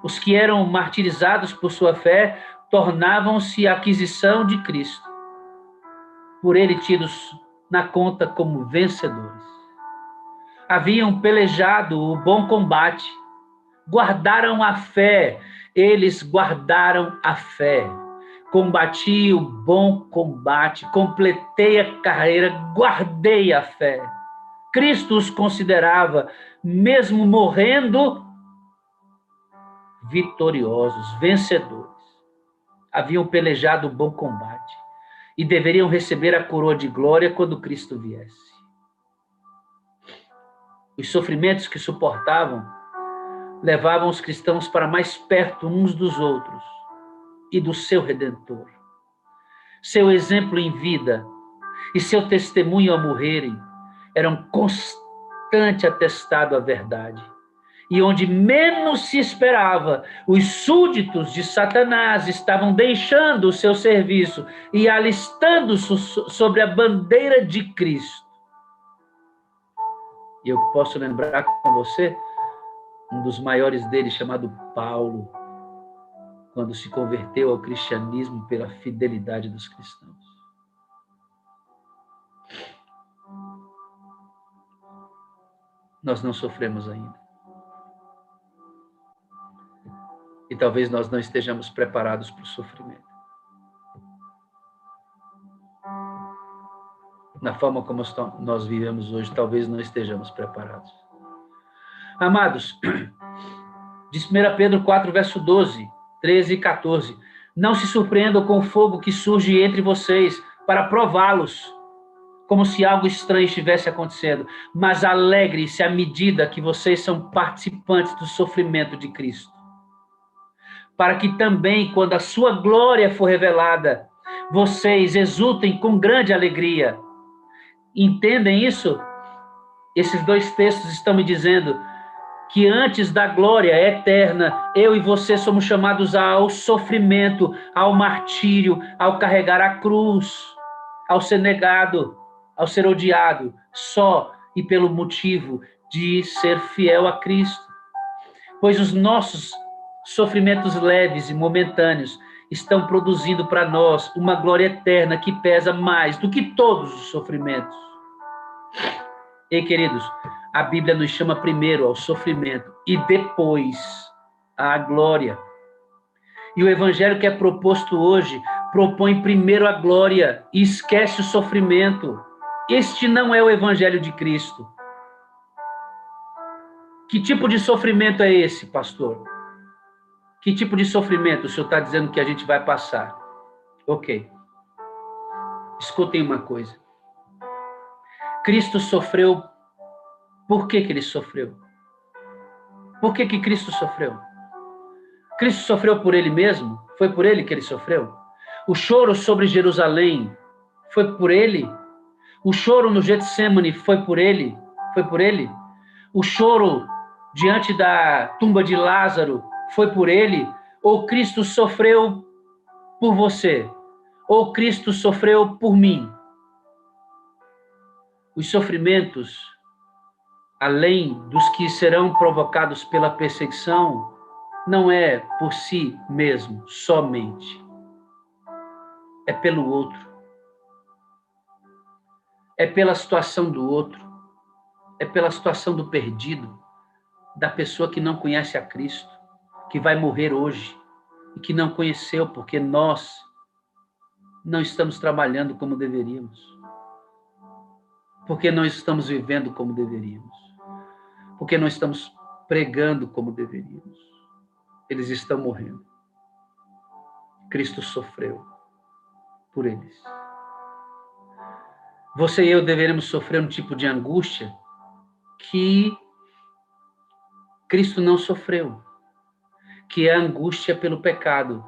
Os que eram martirizados por sua fé tornavam-se a aquisição de Cristo, por ele tidos na conta como vencedores. Haviam pelejado o bom combate, guardaram a fé, eles guardaram a fé. Combati o bom combate, completei a carreira, guardei a fé. Cristo os considerava, mesmo morrendo, vitoriosos, vencedores. Haviam pelejado o bom combate e deveriam receber a coroa de glória quando Cristo viesse. Os sofrimentos que suportavam levavam os cristãos para mais perto uns dos outros e do seu Redentor. Seu exemplo em vida e seu testemunho ao morrerem eram constante atestado à verdade. E onde menos se esperava, os súditos de Satanás estavam deixando o seu serviço e alistando-se sobre a bandeira de Cristo. E eu posso lembrar com você um dos maiores deles, chamado Paulo, quando se converteu ao cristianismo pela fidelidade dos cristãos. Nós não sofremos ainda. E talvez nós não estejamos preparados para o sofrimento. Na forma como nós vivemos hoje, talvez não estejamos preparados. Amados, diz 1 Pedro 4, verso 12, 13 e 14. Não se surpreendam com o fogo que surge entre vocês para prová-los, como se algo estranho estivesse acontecendo, mas alegre-se à medida que vocês são participantes do sofrimento de Cristo, para que também, quando a sua glória for revelada, vocês exultem com grande alegria. Entendem isso? Esses dois textos estão me dizendo que antes da glória eterna, eu e você somos chamados ao sofrimento, ao martírio, ao carregar a cruz, ao ser negado, ao ser odiado, só e pelo motivo de ser fiel a Cristo, pois os nossos sofrimentos leves e momentâneos estão produzindo para nós uma glória eterna que pesa mais do que todos os sofrimentos. E, queridos, a Bíblia nos chama primeiro ao sofrimento e depois à glória. E o evangelho que é proposto hoje propõe primeiro a glória e esquece o sofrimento. Este não é o evangelho de Cristo. Que tipo de sofrimento é esse, pastor? Que tipo de sofrimento o senhor está dizendo que a gente vai passar? Ok. Escutem uma coisa. Cristo sofreu. Por que ele sofreu? Por que Cristo sofreu? Cristo sofreu por ele mesmo? Foi por ele que ele sofreu? O choro sobre Jerusalém foi por ele? O choro no Getsêmani foi por ele? Foi por ele? O choro diante da tumba de Lázaro foi por ele? Ou Cristo sofreu por você? Ou Cristo sofreu por mim? Os sofrimentos, além dos que serão provocados pela perseguição, não é por si mesmo, somente. É pelo outro. É pela situação do outro. É pela situação do perdido, da pessoa que não conhece a Cristo, que vai morrer hoje e que não conheceu porque nós não estamos trabalhando como deveríamos. Porque não estamos vivendo como deveríamos. Porque não estamos pregando como deveríamos. Eles estão morrendo. Cristo sofreu por eles. Você e eu deveremos sofrer um tipo de angústia que Cristo não sofreu, que é a angústia pelo pecado.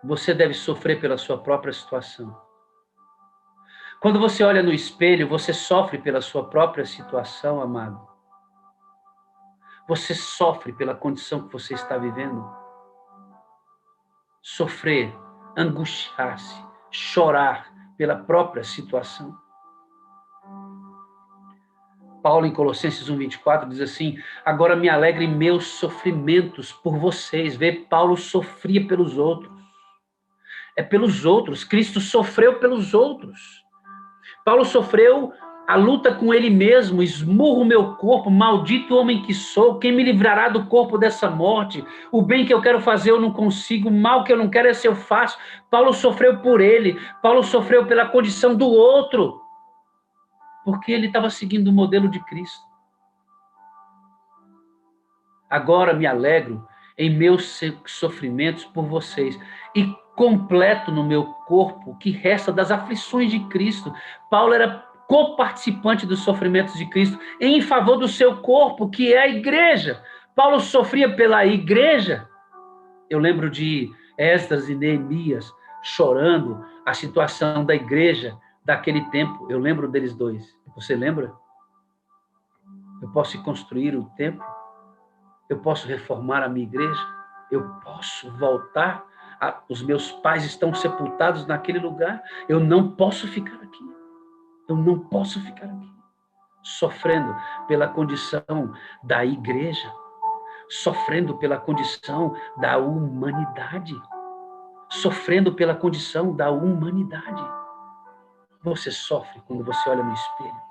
Você deve sofrer pela sua própria situação. Quando você olha no espelho, você sofre pela sua própria situação, amado. Você sofre pela condição que você está vivendo. Sofrer, angustiar-se, chorar pela própria situação. Paulo, em Colossenses 1:24, diz assim: agora me alegro em meus sofrimentos por vocês. Vê, Paulo sofria pelos outros. É pelos outros. Cristo sofreu pelos outros. Paulo sofreu a luta com ele mesmo. Esmurro o meu corpo, maldito homem que sou. Quem me livrará do corpo dessa morte? O bem que eu quero fazer eu não consigo, o mal que eu não quero esse eu faço. Paulo sofreu por ele. Paulo sofreu pela condição do outro. Porque ele estava seguindo o modelo de Cristo. Agora me alegro em meus sofrimentos por vocês e completo no meu corpo o que resta das aflições de Cristo. Paulo era coparticipante dos sofrimentos de Cristo em favor do seu corpo, que é a igreja. Paulo sofria pela igreja. Eu lembro de Esdras e Neemias chorando a situação da igreja daquele tempo. Eu lembro deles dois. Você lembra? Eu posso construir o templo? Eu posso reformar a minha igreja? Eu posso voltar? Os meus pais estão sepultados naquele lugar. Eu não posso ficar aqui. Eu não posso ficar aqui. Sofrendo pela condição da igreja. Sofrendo pela condição da humanidade. Sofrendo pela condição da humanidade. Você sofre quando você olha no espelho.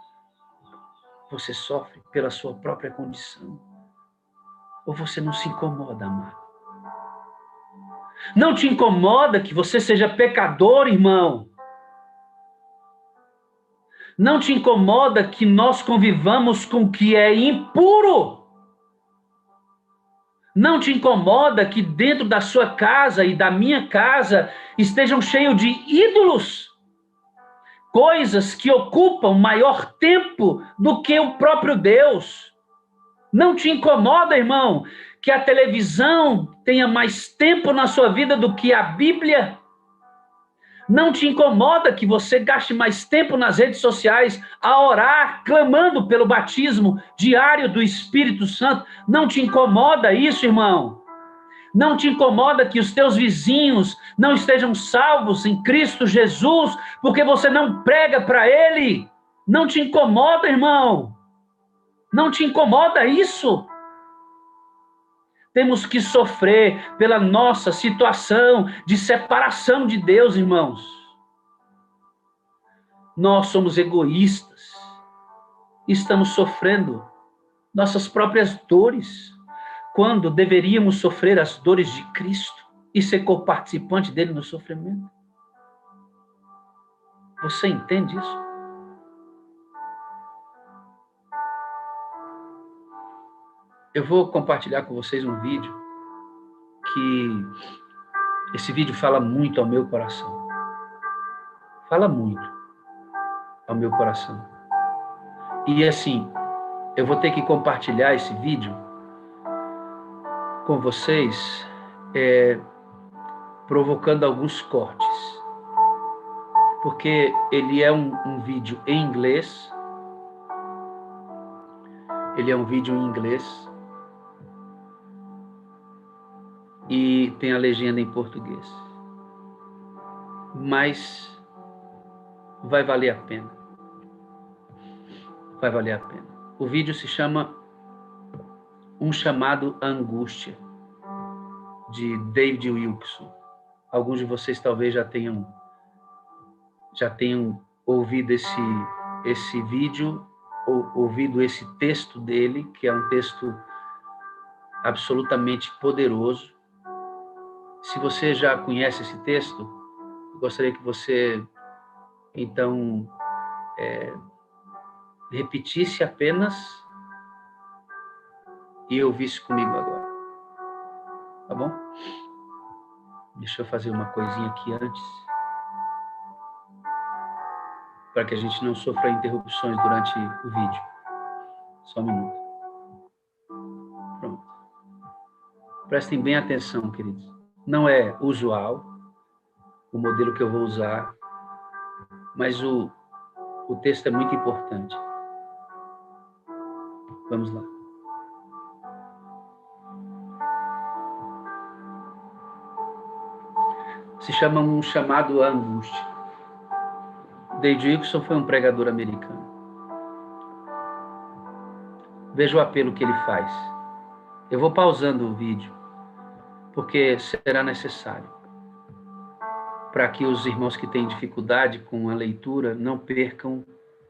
Você sofre pela sua própria condição. Ou você não se incomoda, amado? Não te incomoda que você seja pecador, irmão? Não te incomoda que nós convivamos com o que é impuro? Não te incomoda que dentro da sua casa e da minha casa estejam cheios de ídolos? Coisas que ocupam maior tempo do que o próprio Deus. Não te incomoda, irmão, que a televisão tenha mais tempo na sua vida do que a Bíblia? Não te incomoda que você gaste mais tempo nas redes sociais a orar, clamando pelo batismo diário do Espírito Santo? Não te incomoda isso, irmão? Não te incomoda que os teus vizinhos não estejam salvos em Cristo Jesus, porque você não prega para ele? Não te incomoda, irmão? Não te incomoda isso? Temos que sofrer pela nossa situação de separação de Deus, irmãos. Nós somos egoístas. Estamos sofrendo nossas próprias dores, quando deveríamos sofrer as dores de Cristo e ser co-participante dele no sofrimento. Você entende isso? Eu vou compartilhar com vocês um vídeo que esse vídeo fala muito ao meu coração. Fala muito ao meu coração. E assim, eu vou ter que compartilhar esse vídeo com vocês, provocando alguns cortes. Porque ele é um vídeo em inglês. Ele é um vídeo em inglês. E tem a legenda em português. Mas vai valer a pena. Vai valer a pena. O vídeo se chama Um Chamado à Angústia, de David Wilkerson. Alguns de vocês talvez já tenham ouvido esse vídeo, ou ouvido esse texto dele, que é um texto absolutamente poderoso. Se você já conhece esse texto, eu gostaria que você, então, repetisse apenas e ouvisse comigo agora. Tá bom? Deixa eu fazer uma coisinha aqui antes, para que a gente não sofra interrupções durante o vídeo. Só um minuto. Pronto. Prestem bem atenção, queridos. Não é usual o modelo que eu vou usar, mas o texto é muito importante. Vamos lá. Se chama Um Chamado à Angústia. David Wilkerson foi um pregador americano. Veja o apelo que ele faz. Eu vou pausando o vídeo, porque será necessário, para que os irmãos que têm dificuldade com a leitura não percam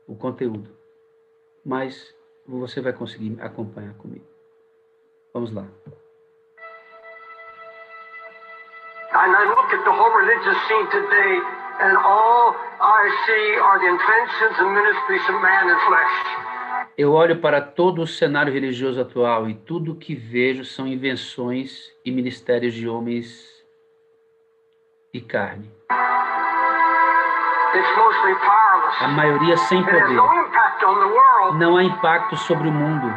o conteúdo. Mas você vai conseguir acompanhar comigo. Vamos lá. And I look at the whole religious scene today, and all I see are the inventions and ministries of man and flesh. Eu olho para todo o cenário religioso atual e tudo o que vejo são invenções e ministérios de homens e carne. It's mostly powerless. A maioria sem It has poder. no impact on the world. Não há impacto sobre o mundo.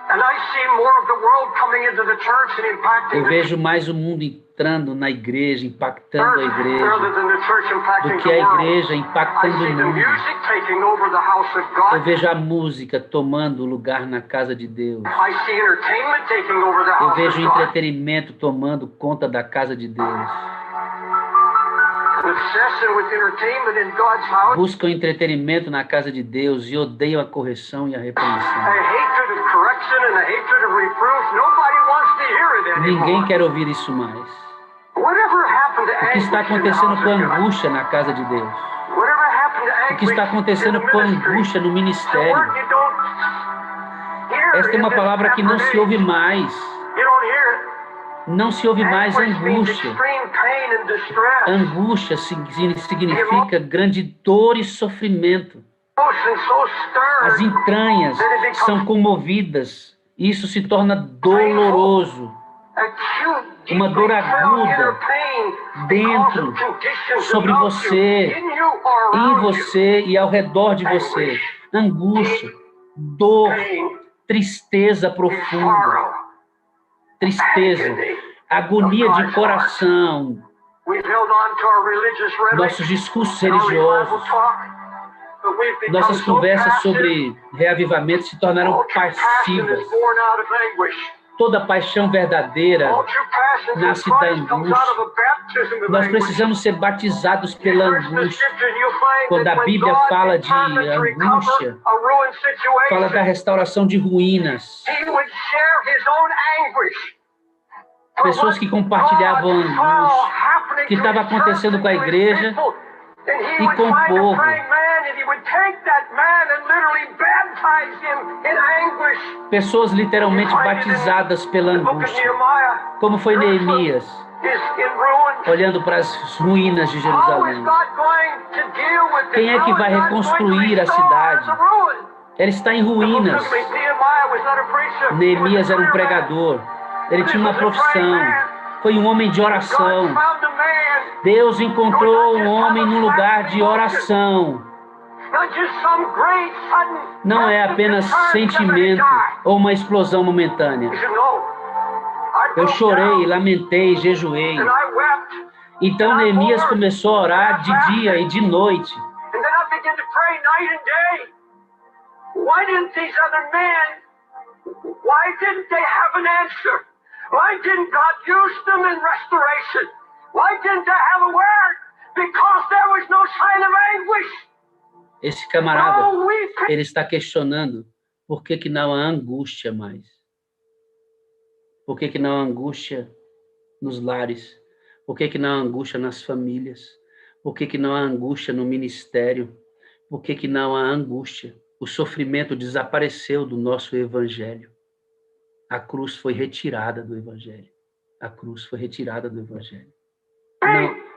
And I see more of the world coming into the church and impacting Eu vejo mais o mundo entrando na igreja, impactando a rather igreja, than the church impacting do que the a world. igreja I impactando o see the mundo. music taking over the house of Eu God. vejo a música tomando lugar na casa de Deus. I see entertainment taking over the Eu house vejo of God. entretenimento tomando conta da casa de Deus. Obsession with entertainment in God's house. Buscam entretenimento na casa de Deus e odeiam a correção e a A repreensão. hatred of correction and a hatred of reproof. Nobody wants to hear it anymore. Ninguém quer ouvir isso mais. Whatever happened to O que está anguish in the acontecendo house com a of God? angústia na casa de Deus? Whatever happened to O que está anguish acontecendo in the com a ministry? angústia no The ministério? word you don't hear Esta é in uma this palavra que não se ouve affirmation. mais. You don't hear it. Não se ouve mais Anguish means angústia. extreme pain and distress. Angústia significa grande dor e sofrimento. Emotion so As stirred entranhas that it becomes são comovidas. E isso se torna doloroso. acute, Uma dor deeply felt aguda inner pain dentro, because of conditions sobre about você, you, in you or em around you. você e ao redor de você. Angústia, dor, Pain, tristeza profunda, sorrow, tristeza, agony. agonia de coração. We've held on to our religious rhetoric, Nossos discursos our revival religiosos, talk, but we've become nossas so conversas passive. sobre reavivamento se tornaram All compassion passivas. is born out of anguish. Toda paixão verdadeira nasce da angústia. Nós precisamos ser batizados pela angústia. Quando a Bíblia fala de angústia, fala da restauração de ruínas. Pessoas que compartilhavam a angústia que estava acontecendo com a igreja e com o povo. Pessoas literalmente batizadas pela angústia. Como foi Neemias, olhando para as ruínas de Jerusalém. Quem é que vai reconstruir a cidade? Ela está em ruínas. Neemias era um pregador. Ele tinha uma profissão. Foi um homem de oração. Deus encontrou um homem num lugar de oração. Não é apenas sentimento ou uma explosão momentânea. Eu chorei, lamentei, jejuei. Então Neemias começou a orar de dia e de noite. Why didn't God use them in restoration? Why didn't they have a word? Because there was no sign of anguish. Esse camarada, ele está questionando por que não há angústia mais. Por que não há angústia nos lares? Por que não há angústia nas famílias? Por que não há angústia no ministério? Por que não há angústia? O sofrimento desapareceu do nosso evangelho. A cruz foi retirada do evangelho. A cruz foi retirada do evangelho.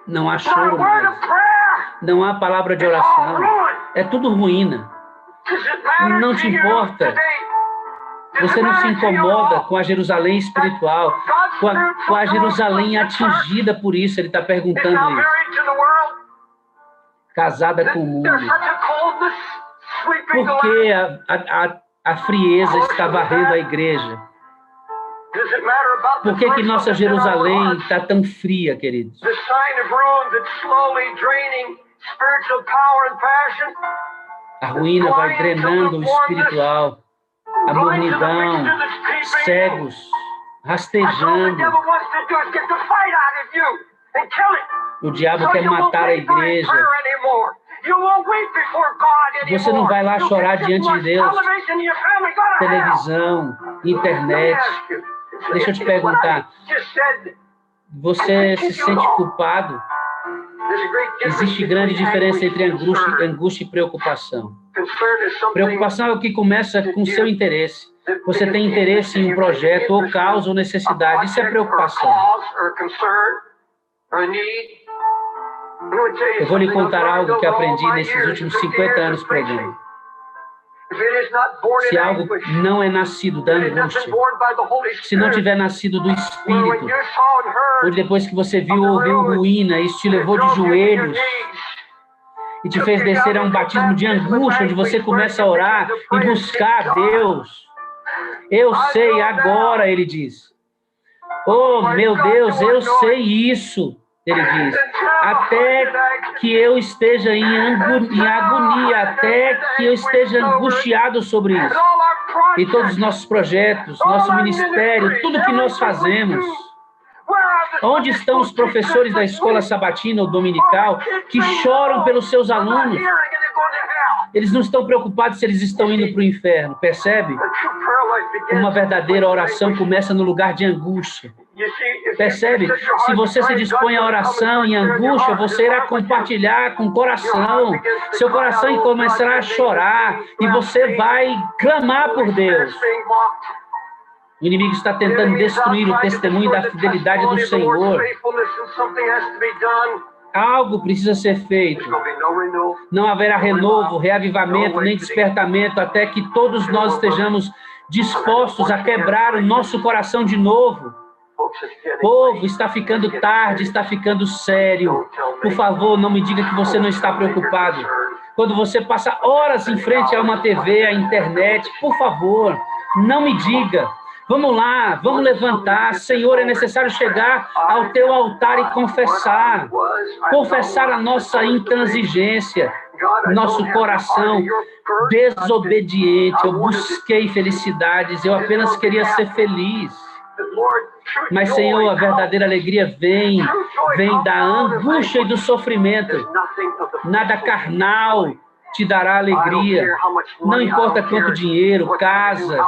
Não há choro mais. Não há palavra de oração. É tudo ruína. Não te importa. Você não se incomoda com a Jerusalém espiritual, com a Jerusalém atingida por isso. Ele está perguntando isso. Casada com o mundo. Por que a frieza está varrendo a igreja? Por que nossa Jerusalém está tão fria, queridos? A ruína vai drenando o espiritual, a mornidão, cegos, rastejando. O diabo quer matar a igreja. Você não vai lá chorar diante de Deus. Televisão, internet. Deixa eu te perguntar. Você se sente culpado? Existe grande diferença entre angústia e preocupação. Preocupação é o que começa com seu interesse. Você tem interesse em um projeto, ou causa, ou necessidade. Isso é preocupação. Eu vou lhe contar algo que aprendi nesses últimos 50 anos pregando. Se algo não é nascido da angústia, se não tiver nascido do Espírito, ou depois que você viu ou ouviu ruína, isso te levou de joelhos e te fez descer a um batismo de angústia, onde você começa a orar e buscar Deus. Eu sei agora, ele diz. Oh, meu Deus, eu sei isso. Ele diz, até que eu esteja em agonia, até que eu esteja angustiado sobre isso. E todos os nossos projetos, nosso ministério, tudo que nós fazemos. Onde estão os professores da escola sabatina ou dominical que choram pelos seus alunos? Eles não estão preocupados se eles estão indo para o inferno, percebe? Uma verdadeira oração começa no lugar de angústia. Percebe? Se você se dispõe à oração em angústia, você irá compartilhar com o coração. Seu coração começará a chorar e você vai clamar por Deus. O inimigo está tentando destruir o testemunho da fidelidade do Senhor. Algo precisa ser feito. Não haverá renovo, reavivamento, nem despertamento, até que todos nós estejamos dispostos a quebrar o nosso coração de novo. Povo, está ficando tarde, está ficando sério. Por favor, não me diga que você não está preocupado. Quando você passa horas em frente a uma TV, à internet, por favor, não me diga. Vamos lá, vamos levantar. Senhor, é necessário chegar ao teu altar e confessar. Confessar a nossa intransigência, nosso coração desobediente. Eu busquei felicidades, eu apenas queria ser feliz. Mas, Senhor, a verdadeira alegria vem da angústia e do sofrimento. Nada carnal te dará alegria. Não importa quanto dinheiro, casa,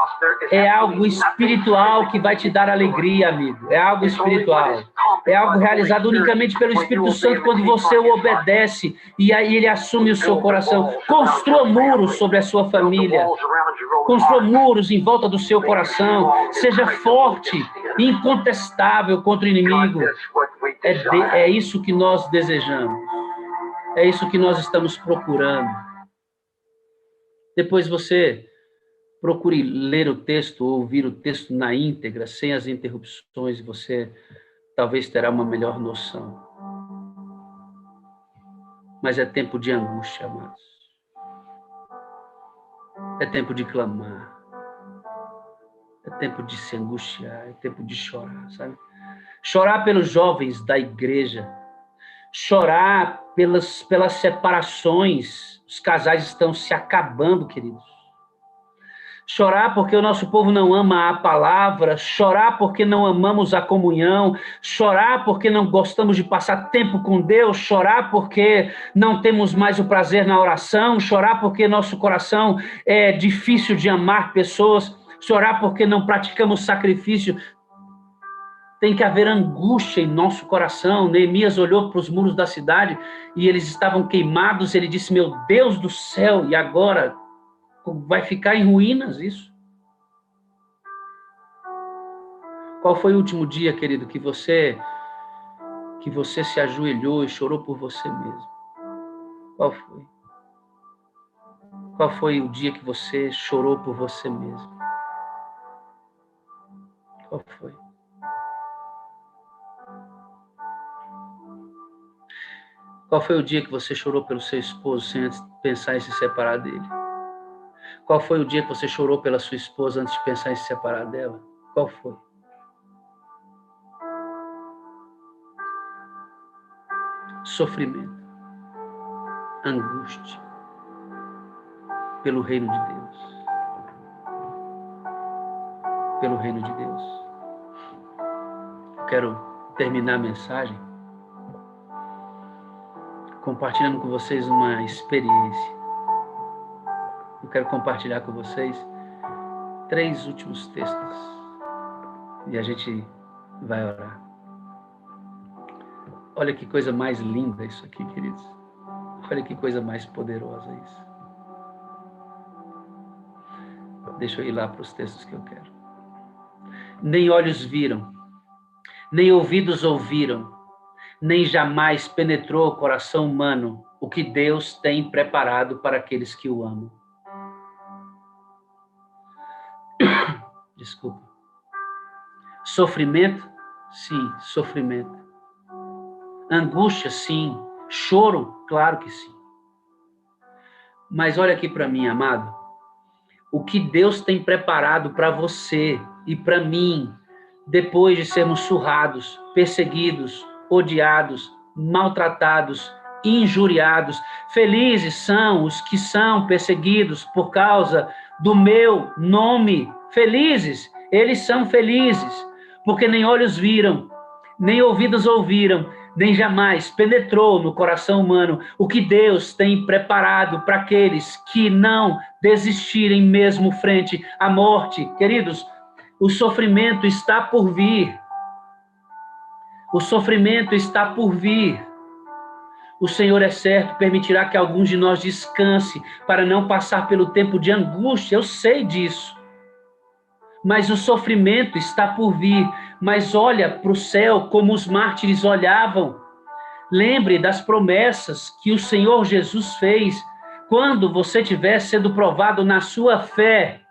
é algo espiritual que vai te dar alegria, amigo. É algo espiritual. É algo realizado unicamente pelo Espírito Santo quando você o obedece e aí ele assume o seu coração. Construa muros sobre a sua família. Construa muros em volta do seu coração. Seja forte, incontestável contra o inimigo. É isso que nós desejamos. É isso que nós estamos procurando. Depois você procure ler o texto ou ouvir o texto na íntegra, sem as interrupções, e você talvez terá uma melhor noção. Mas é tempo de angústia, amados. É tempo de clamar. É tempo de se angustiar, é tempo de chorar, sabe? Chorar pelos jovens da igreja. Chorar pelas separações. Os casais estão se acabando, queridos. Chorar porque o nosso povo não ama a palavra, chorar porque não amamos a comunhão, chorar porque não gostamos de passar tempo com Deus, chorar porque não temos mais o prazer na oração, chorar porque nosso coração é difícil de amar pessoas, chorar porque não praticamos sacrifício. Tem que haver angústia em nosso coração. Neemias olhou para os muros da cidade e eles estavam queimados. Ele disse, meu Deus do céu, e agora vai ficar em ruínas isso? Qual foi o último dia, querido, que você se ajoelhou e chorou por você mesmo? Qual foi? Qual foi o dia que você chorou por você mesmo? Qual foi? Qual foi o dia que você chorou pelo seu esposo sem antes pensar em se separar dele? Qual foi o dia que você chorou pela sua esposa antes de pensar em se separar dela? Qual foi? Sofrimento, angústia, pelo reino de Deus. Pelo reino de Deus. Eu quero terminar a mensagem compartilhando com vocês uma experiência. Eu quero compartilhar com vocês 3 últimos textos. E a gente vai orar. Olha que coisa mais linda isso aqui, queridos. Olha que coisa mais poderosa isso. Deixa eu ir lá para os textos que eu quero. Nem olhos viram, nem ouvidos ouviram, nem jamais penetrou o coração humano o que Deus tem preparado para aqueles que o amam. Desculpa. Sofrimento? Sim, sofrimento. Angústia? Sim. Choro? Claro que sim. Mas olha aqui para mim, amado. O que Deus tem preparado para você e para mim, depois de sermos surrados, perseguidos, odiados, maltratados, injuriados. Felizes são os que são perseguidos por causa do meu nome. Felizes, eles são felizes, porque nem olhos viram, nem ouvidos ouviram, nem jamais penetrou no coração humano o que Deus tem preparado para aqueles que não desistirem mesmo frente à morte. Queridos, o sofrimento está por vir. O sofrimento está por vir. O Senhor é certo, permitirá que alguns de nós descanse para não passar pelo tempo de angústia. Eu sei disso. Mas o sofrimento está por vir. Mas olha para o céu como os mártires olhavam. Lembre das promessas que o Senhor Jesus fez quando você estiver sendo provado na sua fé.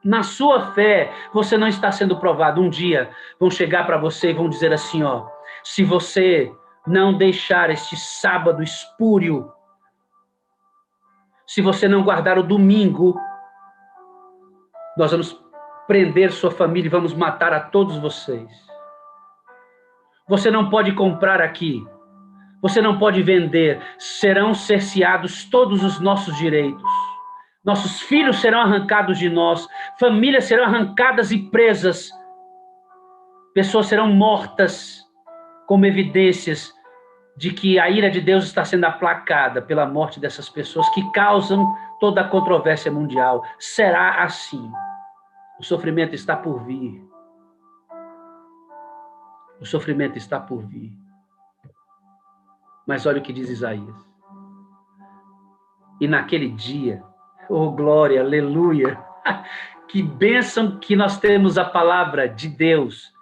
Na sua fé, você não está sendo provado. Um dia vão chegar para você e vão dizer assim, ó, se você não deixar este sábado espúrio, se você não guardar o domingo, nós vamos prender sua família e vamos matar a todos vocês. Você não pode comprar aqui, você não pode vender, serão cerceados todos os nossos direitos. Nossos filhos serão arrancados de nós, famílias serão arrancadas e presas. Pessoas serão mortas como evidências de que a ira de Deus está sendo aplacada pela morte dessas pessoas que causam toda a controvérsia mundial. Será assim. O sofrimento está por vir. O sofrimento está por vir. Mas olha o que diz Isaías. E naquele dia, oh glória, aleluia, que bênção que nós temos a palavra de Deus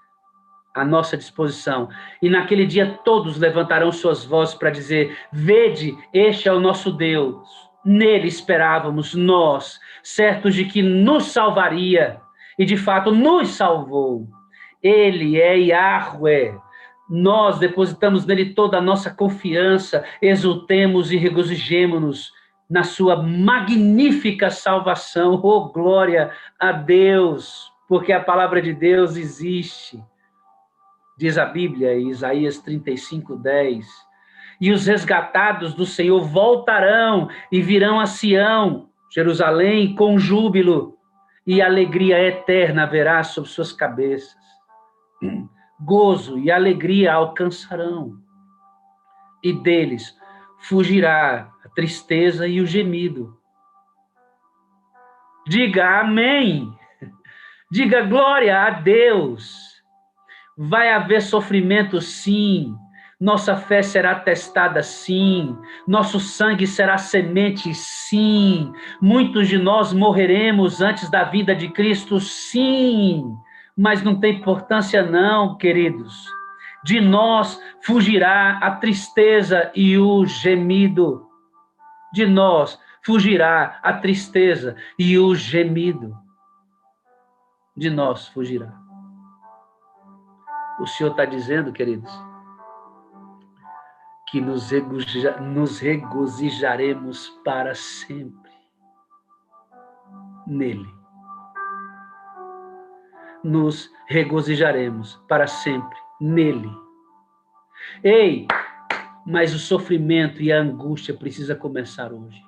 à nossa disposição. E naquele dia todos levantarão suas vozes para dizer: vede, este é o nosso Deus. Nele esperávamos nós, certos de que nos salvaria. E de fato nos salvou. Ele é Yahweh. Nós depositamos nele toda a nossa confiança, exultemos e regozijemo-nos na sua magnífica salvação. Oh, glória a Deus, porque a palavra de Deus existe. Diz a Bíblia, em Isaías 35:10, e os resgatados do Senhor voltarão e virão a Sião, Jerusalém, com júbilo, e alegria eterna haverá sobre suas cabeças. Gozo e alegria alcançarão, e deles fugirá a tristeza e o gemido. Diga amém, diga glória a Deus. Vai haver sofrimento, sim. Nossa fé será testada, sim. Nosso sangue será semente, sim. Muitos de nós morreremos antes da vinda de Cristo, sim. Mas não tem importância não, queridos. De nós fugirá a tristeza e o gemido. De nós fugirá a tristeza e o gemido. De nós fugirá. O Senhor está dizendo, queridos, que nos regozijaremos para sempre nele. Nos regozijaremos para sempre nele. Ei, mas o sofrimento e a angústia precisa começar hoje.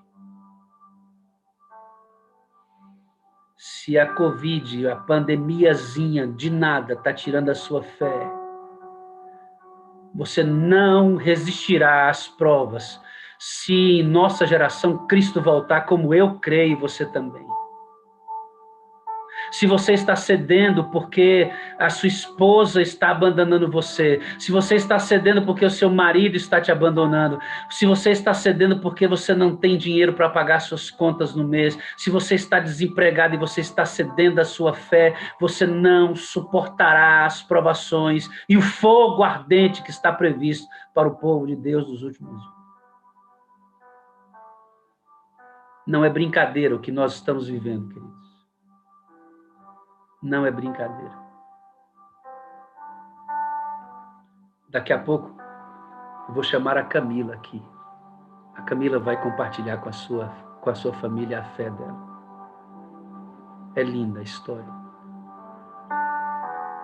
Se a Covid, a pandemiazinha de nada está tirando a sua fé, você não resistirá às provas. Se em nossa geração Cristo voltar, como eu creio, você também. Se você está cedendo porque a sua esposa está abandonando você, se você está cedendo porque o seu marido está te abandonando, se você está cedendo porque você não tem dinheiro para pagar suas contas no mês, se você está desempregado e você está cedendo a sua fé, você não suportará as provações e o fogo ardente que está previsto para o povo de Deus nos últimos dias. Não é brincadeira o que nós estamos vivendo, queridos. Não é brincadeira. Daqui a pouco eu vou chamar a Camila aqui. A Camila vai compartilhar com a sua família a fé dela. É linda a história.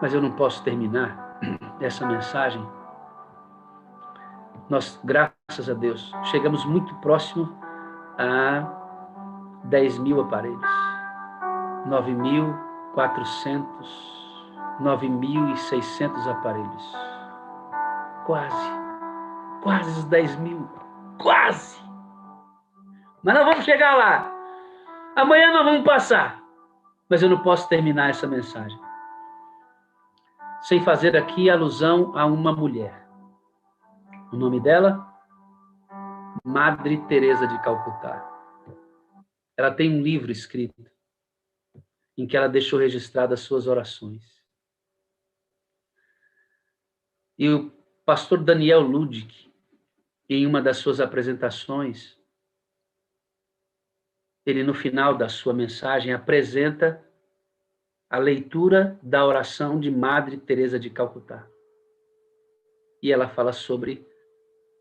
Mas eu não posso terminar essa mensagem. Nós, graças a Deus, chegamos muito próximo a 10.000 aparelhos. 9.600 aparelhos. Quase os 10.000. Quase! Mas nós vamos chegar lá. Amanhã nós vamos passar. Mas eu não posso terminar essa mensagem sem fazer aqui alusão a uma mulher. O nome dela? Madre Teresa de Calcutá. Ela tem um livro escrito em que ela deixou registradas as suas orações. E o pastor Daniel Ludick, em uma das suas apresentações, ele, no final da sua mensagem, apresenta a leitura da oração de Madre Teresa de Calcutá. E ela fala sobre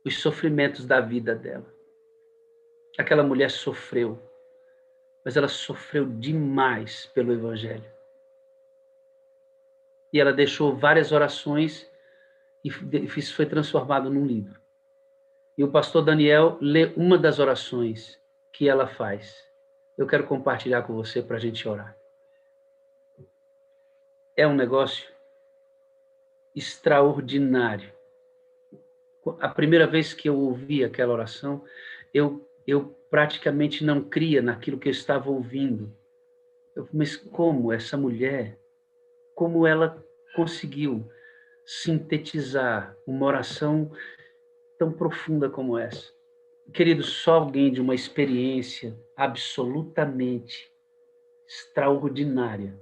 os sofrimentos da vida dela. Aquela mulher sofreu, mas ela sofreu demais pelo Evangelho. E ela deixou várias orações e isso foi transformado num livro. E o pastor Daniel lê uma das orações que ela faz. Eu quero compartilhar com você para a gente orar. É um negócio extraordinário. A primeira vez que eu ouvi aquela oração, eu praticamente não cria naquilo que eu estava ouvindo. Mas como essa mulher, como ela conseguiu sintetizar uma oração tão profunda como essa? Querido, só alguém de uma experiência absolutamente extraordinária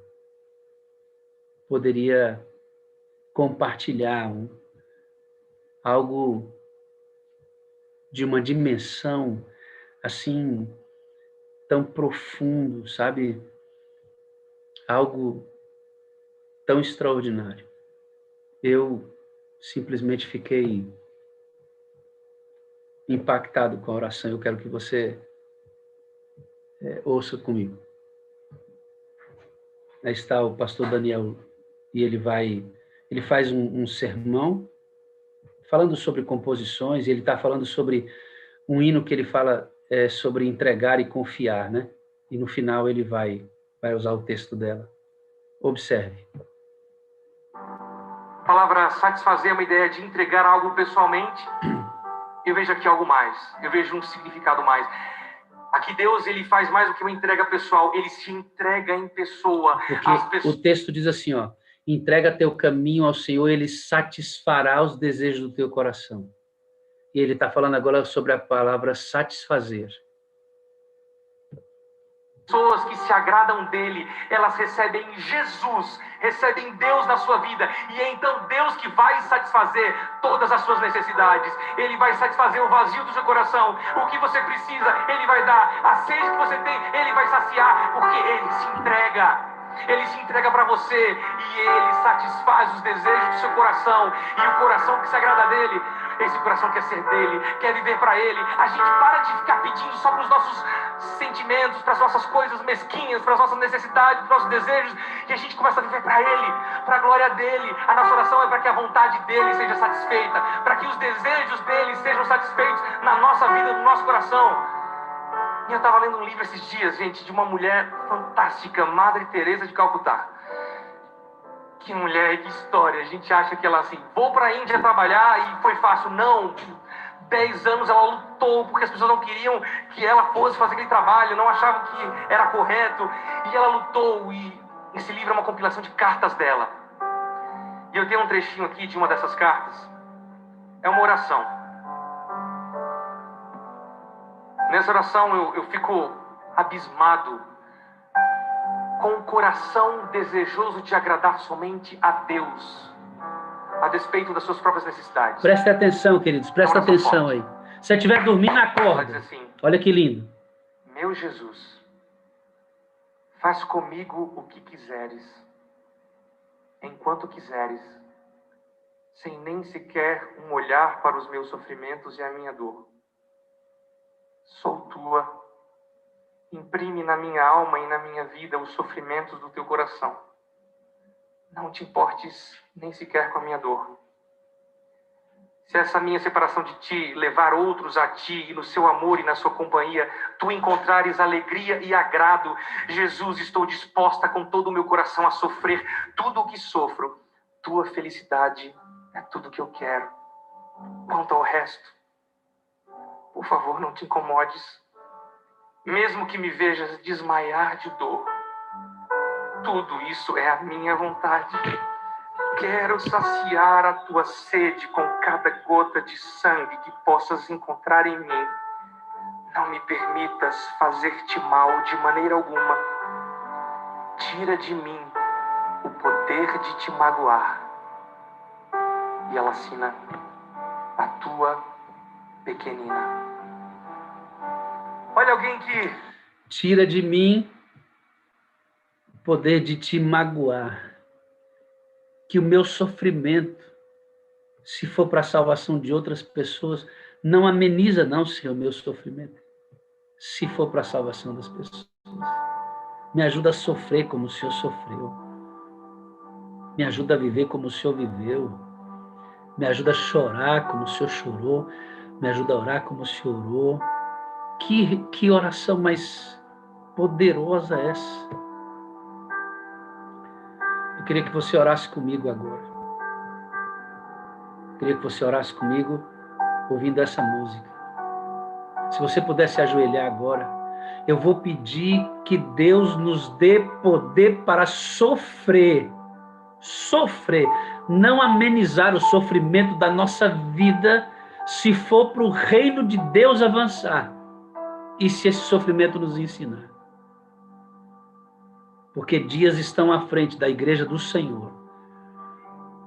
poderia compartilhar algo de uma dimensão assim tão profundo, sabe? Algo tão extraordinário. Eu simplesmente fiquei impactado com a oração. Eu quero que você ouça comigo. Aí está o pastor Daniel, e ele faz um sermão falando sobre composições, e ele está falando sobre um hino que ele fala sobre entregar e confiar, né? E no final ele vai usar o texto dela. Observe. A palavra satisfazer é uma ideia de entregar algo pessoalmente. Eu vejo aqui algo mais. Eu vejo um significado mais. Aqui Deus, ele faz mais do que uma entrega pessoal. Ele se entrega em pessoa. Porque o texto diz assim, ó: entrega teu caminho ao Senhor, ele satisfará os desejos do teu coração. E ele está falando agora sobre a palavra satisfazer. Pessoas que se agradam dele, elas recebem Jesus, recebem Deus na sua vida, e é então Deus que vai satisfazer todas as suas necessidades. Ele vai satisfazer o vazio do seu coração, o que você precisa, ele vai dar, a sede que você tem, ele vai saciar, porque ele se entrega. Ele se entrega para você e ele satisfaz os desejos do seu coração. E o coração que se agrada dele, esse coração quer ser dele, quer viver para ele. A gente para de ficar pedindo só para os nossos sentimentos, para as nossas coisas mesquinhas, para as nossas necessidades, para os nossos desejos, e a gente começa a viver para ele, para a glória dele. A nossa oração é para que a vontade dele seja satisfeita, para que os desejos dele sejam satisfeitos na nossa vida, no nosso coração. E eu estava lendo um livro esses dias, gente, de uma mulher fantástica, Madre Teresa de Calcutá. Que mulher, que história. A gente acha que ela assim, vou para a Índia trabalhar e foi fácil. Não, 10 anos ela lutou porque as pessoas não queriam que ela fosse fazer aquele trabalho, não achavam que era correto. E ela lutou, e esse livro é uma compilação de cartas dela. E eu tenho um trechinho aqui de uma dessas cartas. É uma oração. Nessa oração eu fico abismado com o coração desejoso de agradar somente a Deus, a despeito das suas próprias necessidades. Preste atenção, queridos, presta atenção aí. Se você estiver dormindo, acorda. Assim, olha que lindo. Meu Jesus, faz comigo o que quiseres, enquanto quiseres, sem nem sequer um olhar para os meus sofrimentos e a minha dor. Sou tua, imprime na minha alma e na minha vida os sofrimentos do teu coração. Não te importes nem sequer com a minha dor. Se essa minha separação de ti levar outros a ti, e no seu amor e na sua companhia, tu encontrares alegria e agrado, Jesus, estou disposta com todo o meu coração a sofrer tudo o que sofro. Tua felicidade é tudo o que eu quero. Quanto ao resto, por favor, não te incomodes, mesmo que me vejas desmaiar de dor. Tudo isso é a minha vontade. Quero saciar a tua sede com cada gota de sangue que possas encontrar em mim. Não me permitas fazer-te mal de maneira alguma. Tira de mim o poder de te magoar. E ela assina: a tua pequenina. Olha, alguém que tira de mim o poder de te magoar. Que o meu sofrimento, se for para a salvação de outras pessoas, não ameniza não, Senhor, o meu sofrimento. Se for para a salvação das pessoas. Me ajuda a sofrer como o Senhor sofreu. Me ajuda a viver como o Senhor viveu. Me ajuda a chorar como o Senhor chorou. Me ajuda a orar como o Senhor orou. Que oração mais poderosa é essa? Eu queria que você orasse comigo agora. Queria que você orasse comigo, ouvindo essa música. Se você pudesse ajoelhar agora, eu vou pedir que Deus nos dê poder para sofrer, não amenizar o sofrimento da nossa vida, se for para o reino de Deus avançar, e se esse sofrimento nos ensinar. Porque dias estão à frente da igreja do Senhor,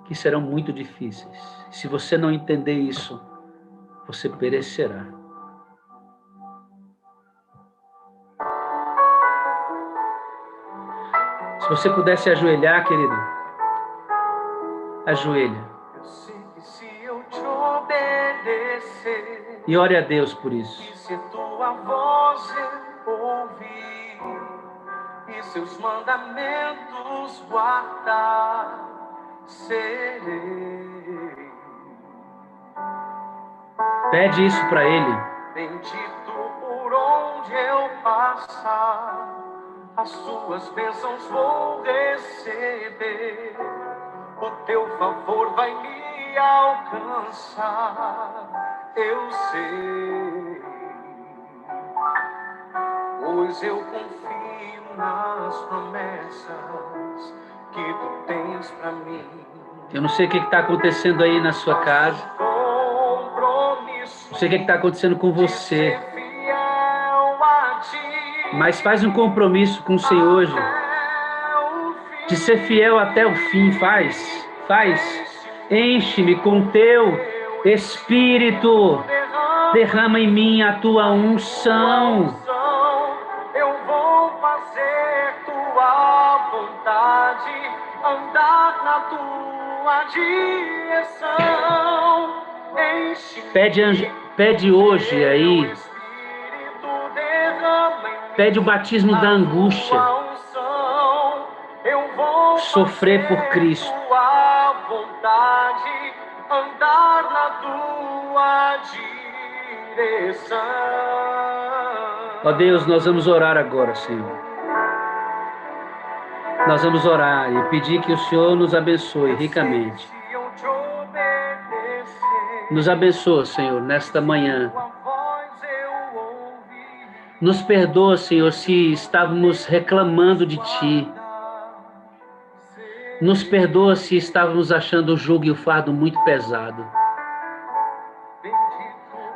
que serão muito difíceis. Se você não entender isso, você perecerá. Se você pudesse ajoelhar, querido, ajoelha. Eu sei que se eu te obedecer, e ore a Deus por isso. E se tua voz eu ouvir, e seus mandamentos guardar, serei. Pede isso para Ele. Bendito por onde eu passar, as suas bênçãos vou receber. O teu favor vai me alcançar, eu sei. Pois eu confio nas promessas que tu tens para mim. Eu não sei o que está acontecendo aí na sua casa. Não sei o que está acontecendo com você. Mas faz um compromisso com o Senhor hoje. De ser fiel até o fim. Faz. Enche-me com teu Espírito. Derrama em mim a tua unção. Eu vou fazer tua vontade, andar na tua direção. Pede hoje aí. Pede o batismo da angústia. Sofrer por Cristo. Andar na tua direção. Ó Deus, nós vamos orar agora, Senhor. Nós vamos orar e pedir que o Senhor nos abençoe ricamente. Nos abençoa, Senhor, nesta manhã. Nos perdoa, Senhor, se estávamos reclamando de Ti. Nos perdoa se estávamos achando o jugo e o fardo muito pesado.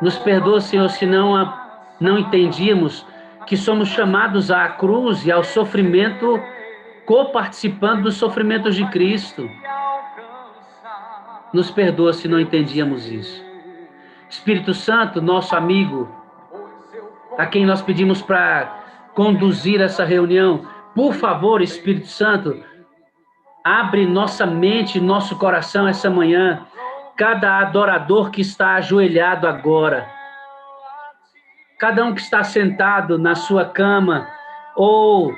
Nos perdoa, Senhor, se não entendíamos que somos chamados à cruz e ao sofrimento, coparticipando dos sofrimentos de Cristo. Nos perdoa se não entendíamos isso. Espírito Santo, nosso amigo, a quem nós pedimos para conduzir essa reunião, por favor, Espírito Santo, abre nossa mente, nosso coração essa manhã. Cada adorador que está ajoelhado agora, cada um que está sentado na sua cama, ou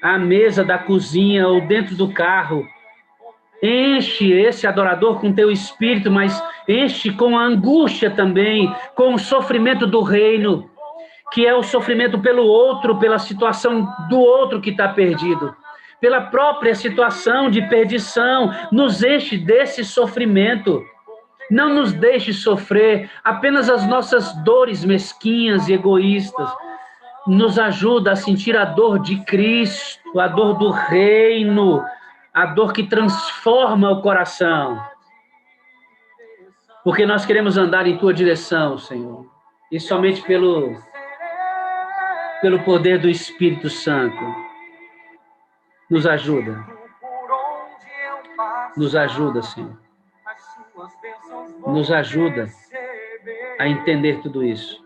à mesa da cozinha, ou dentro do carro, enche esse adorador com teu Espírito, mas enche com a angústia também, com o sofrimento do reino, que é o sofrimento pelo outro, pela situação do outro que está perdido, pela própria situação de perdição. Nos enche desse sofrimento. Não nos deixe sofrer apenas as nossas dores mesquinhas e egoístas. Nos ajuda a sentir a dor de Cristo, a dor do reino, a dor que transforma o coração. Porque nós queremos andar em tua direção, Senhor. E somente pelo poder do Espírito Santo. Nos ajuda. Nos ajuda, Senhor. Nos ajuda a entender tudo isso.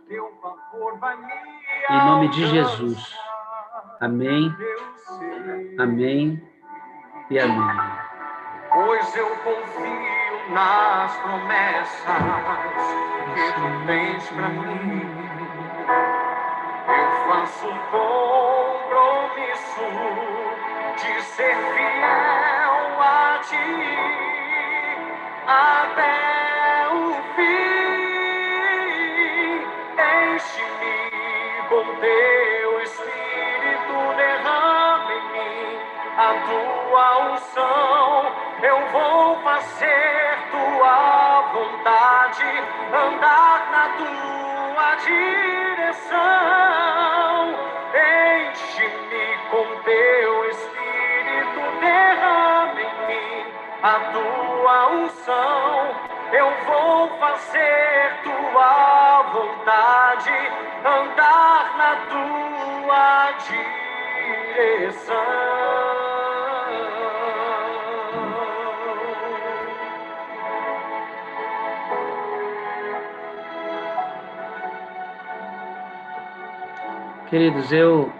Em nome de Jesus. Amém. Amém. E amém. Pois eu confio nas promessas que tu tens para mim. Eu faço um compromisso de ser fiel a ti até o fim. Enche-me com teu Espírito, derrama em mim a tua unção. Eu vou fazer tua vontade, andar na tua direção. Enche-me com teu Espírito, derrama em mim a tua unção. Eu vou fazer tua vontade, andar na tua direção. Queridos, eu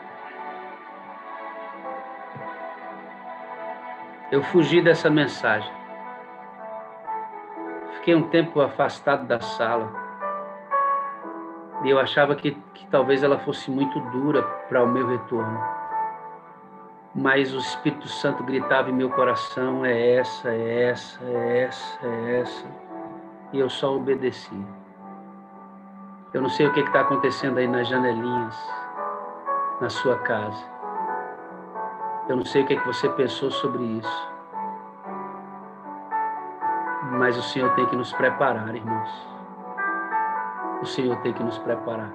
fugi dessa mensagem. Fiquei um tempo afastado da sala. E eu achava que talvez ela fosse muito dura para o meu retorno. Mas o Espírito Santo gritava em meu coração, é essa, é essa, é essa, é essa. E eu só obedeci. Eu não sei o que está acontecendo aí nas janelinhas, na sua casa. Eu não sei o que você pensou sobre isso. Mas o Senhor tem que nos preparar, irmãos. O Senhor tem que nos preparar.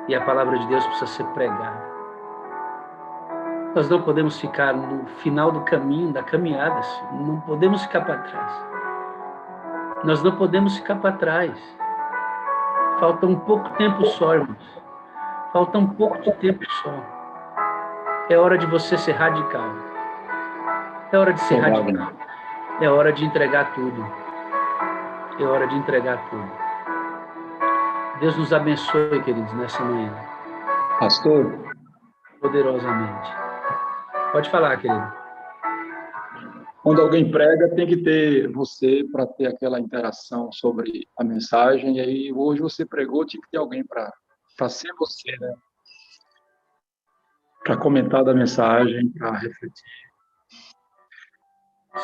E a palavra de Deus precisa ser pregada. Nós não podemos ficar no final do caminho, da caminhada. Não podemos ficar para trás. Nós não podemos ficar para trás. Falta um pouco tempo só, irmãos. Falta um pouco de tempo só. É hora de você ser radical. É hora de ser radical. É hora de entregar tudo. É hora de entregar tudo. Deus nos abençoe, queridos, nessa manhã. Pastor? Poderosamente. Pode falar, querido. Quando alguém prega, tem que ter você para ter aquela interação sobre a mensagem. E aí, hoje você pregou, tinha que ter alguém para ser você, né? Para comentar da mensagem, para refletir.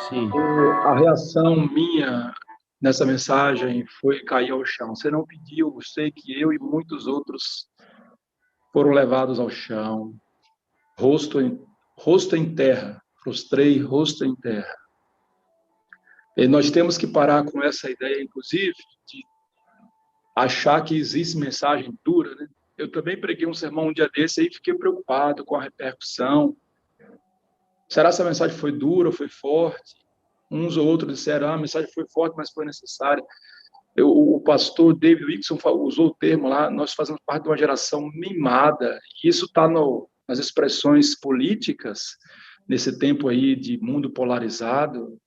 Sim. A reação minha nessa mensagem foi cair ao chão. Você não pediu, eu sei que eu e muitos outros foram levados ao chão, rosto em terra, prostrei rosto em terra. E nós temos que parar com essa ideia, inclusive, de achar que existe mensagem dura, né? Eu também preguei um sermão um dia desse e fiquei preocupado com a repercussão. Será que essa mensagem foi dura, foi forte? Uns ou outros disseram, a mensagem foi forte, mas foi necessária. O pastor David Wilson usou o termo lá, nós fazemos parte de uma geração mimada, e isso está nas expressões políticas, nesse tempo aí de mundo polarizado,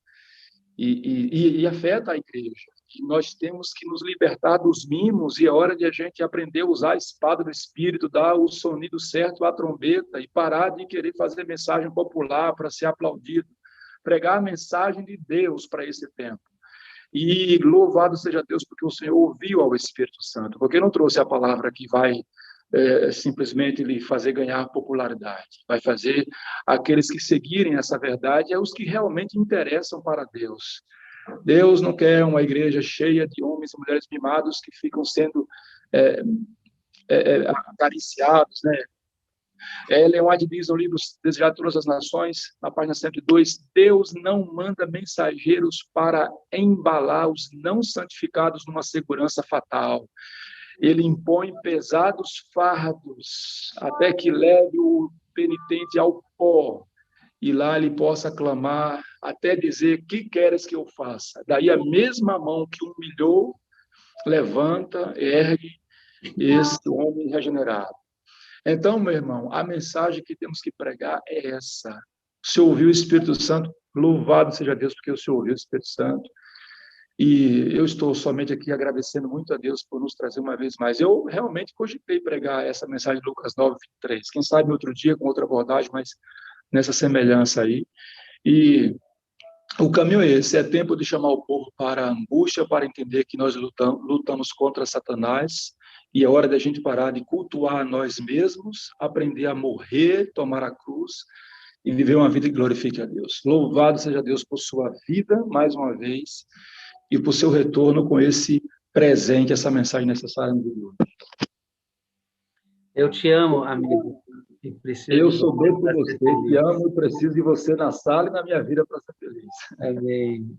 e afeta a igreja. E nós temos que nos libertar dos mimos, e é hora de a gente aprender a usar a espada do Espírito, dar o sonido certo à trombeta, e parar de querer fazer mensagem popular para ser aplaudido. Pregar a mensagem de Deus para esse tempo. E louvado seja Deus, porque o Senhor ouviu ao Espírito Santo, porque não trouxe a palavra que vai simplesmente lhe fazer ganhar popularidade, vai fazer aqueles que seguirem essa verdade, é os que realmente interessam para Deus. Deus não quer uma igreja cheia de homens e mulheres mimados que ficam sendo acariciados, né? Ellen White diz no livro Desejado de Todas as Nações, na página 102, Deus não manda mensageiros para embalar os não santificados numa segurança fatal. Ele impõe pesados fardos até que leve o penitente ao pó e lá ele possa clamar até dizer, que queres que eu faça? Daí a mesma mão que humilhou, levanta, ergue esse homem regenerado. Então, meu irmão, a mensagem que temos que pregar é essa. O Senhor ouviu o Espírito Santo, louvado seja Deus, porque o Senhor ouviu o Espírito Santo. E eu estou somente aqui agradecendo muito a Deus por nos trazer uma vez mais. Eu realmente cogitei pregar essa mensagem de Lucas 9, 23. Quem sabe outro dia com outra abordagem, mas nessa semelhança aí. E o caminho é esse, é tempo de chamar o povo para a angústia, para entender que nós lutamos contra Satanás, e é hora da gente parar de cultuar nós mesmos, aprender a morrer, tomar a cruz e viver uma vida que glorifique a Deus. Louvado seja Deus por sua vida, mais uma vez, e por seu retorno com esse presente, essa mensagem necessária no dia de hoje. Eu te amo, amigo. Eu sou bem por você, te amo e preciso de você na sala e na minha vida para ser feliz. Amém.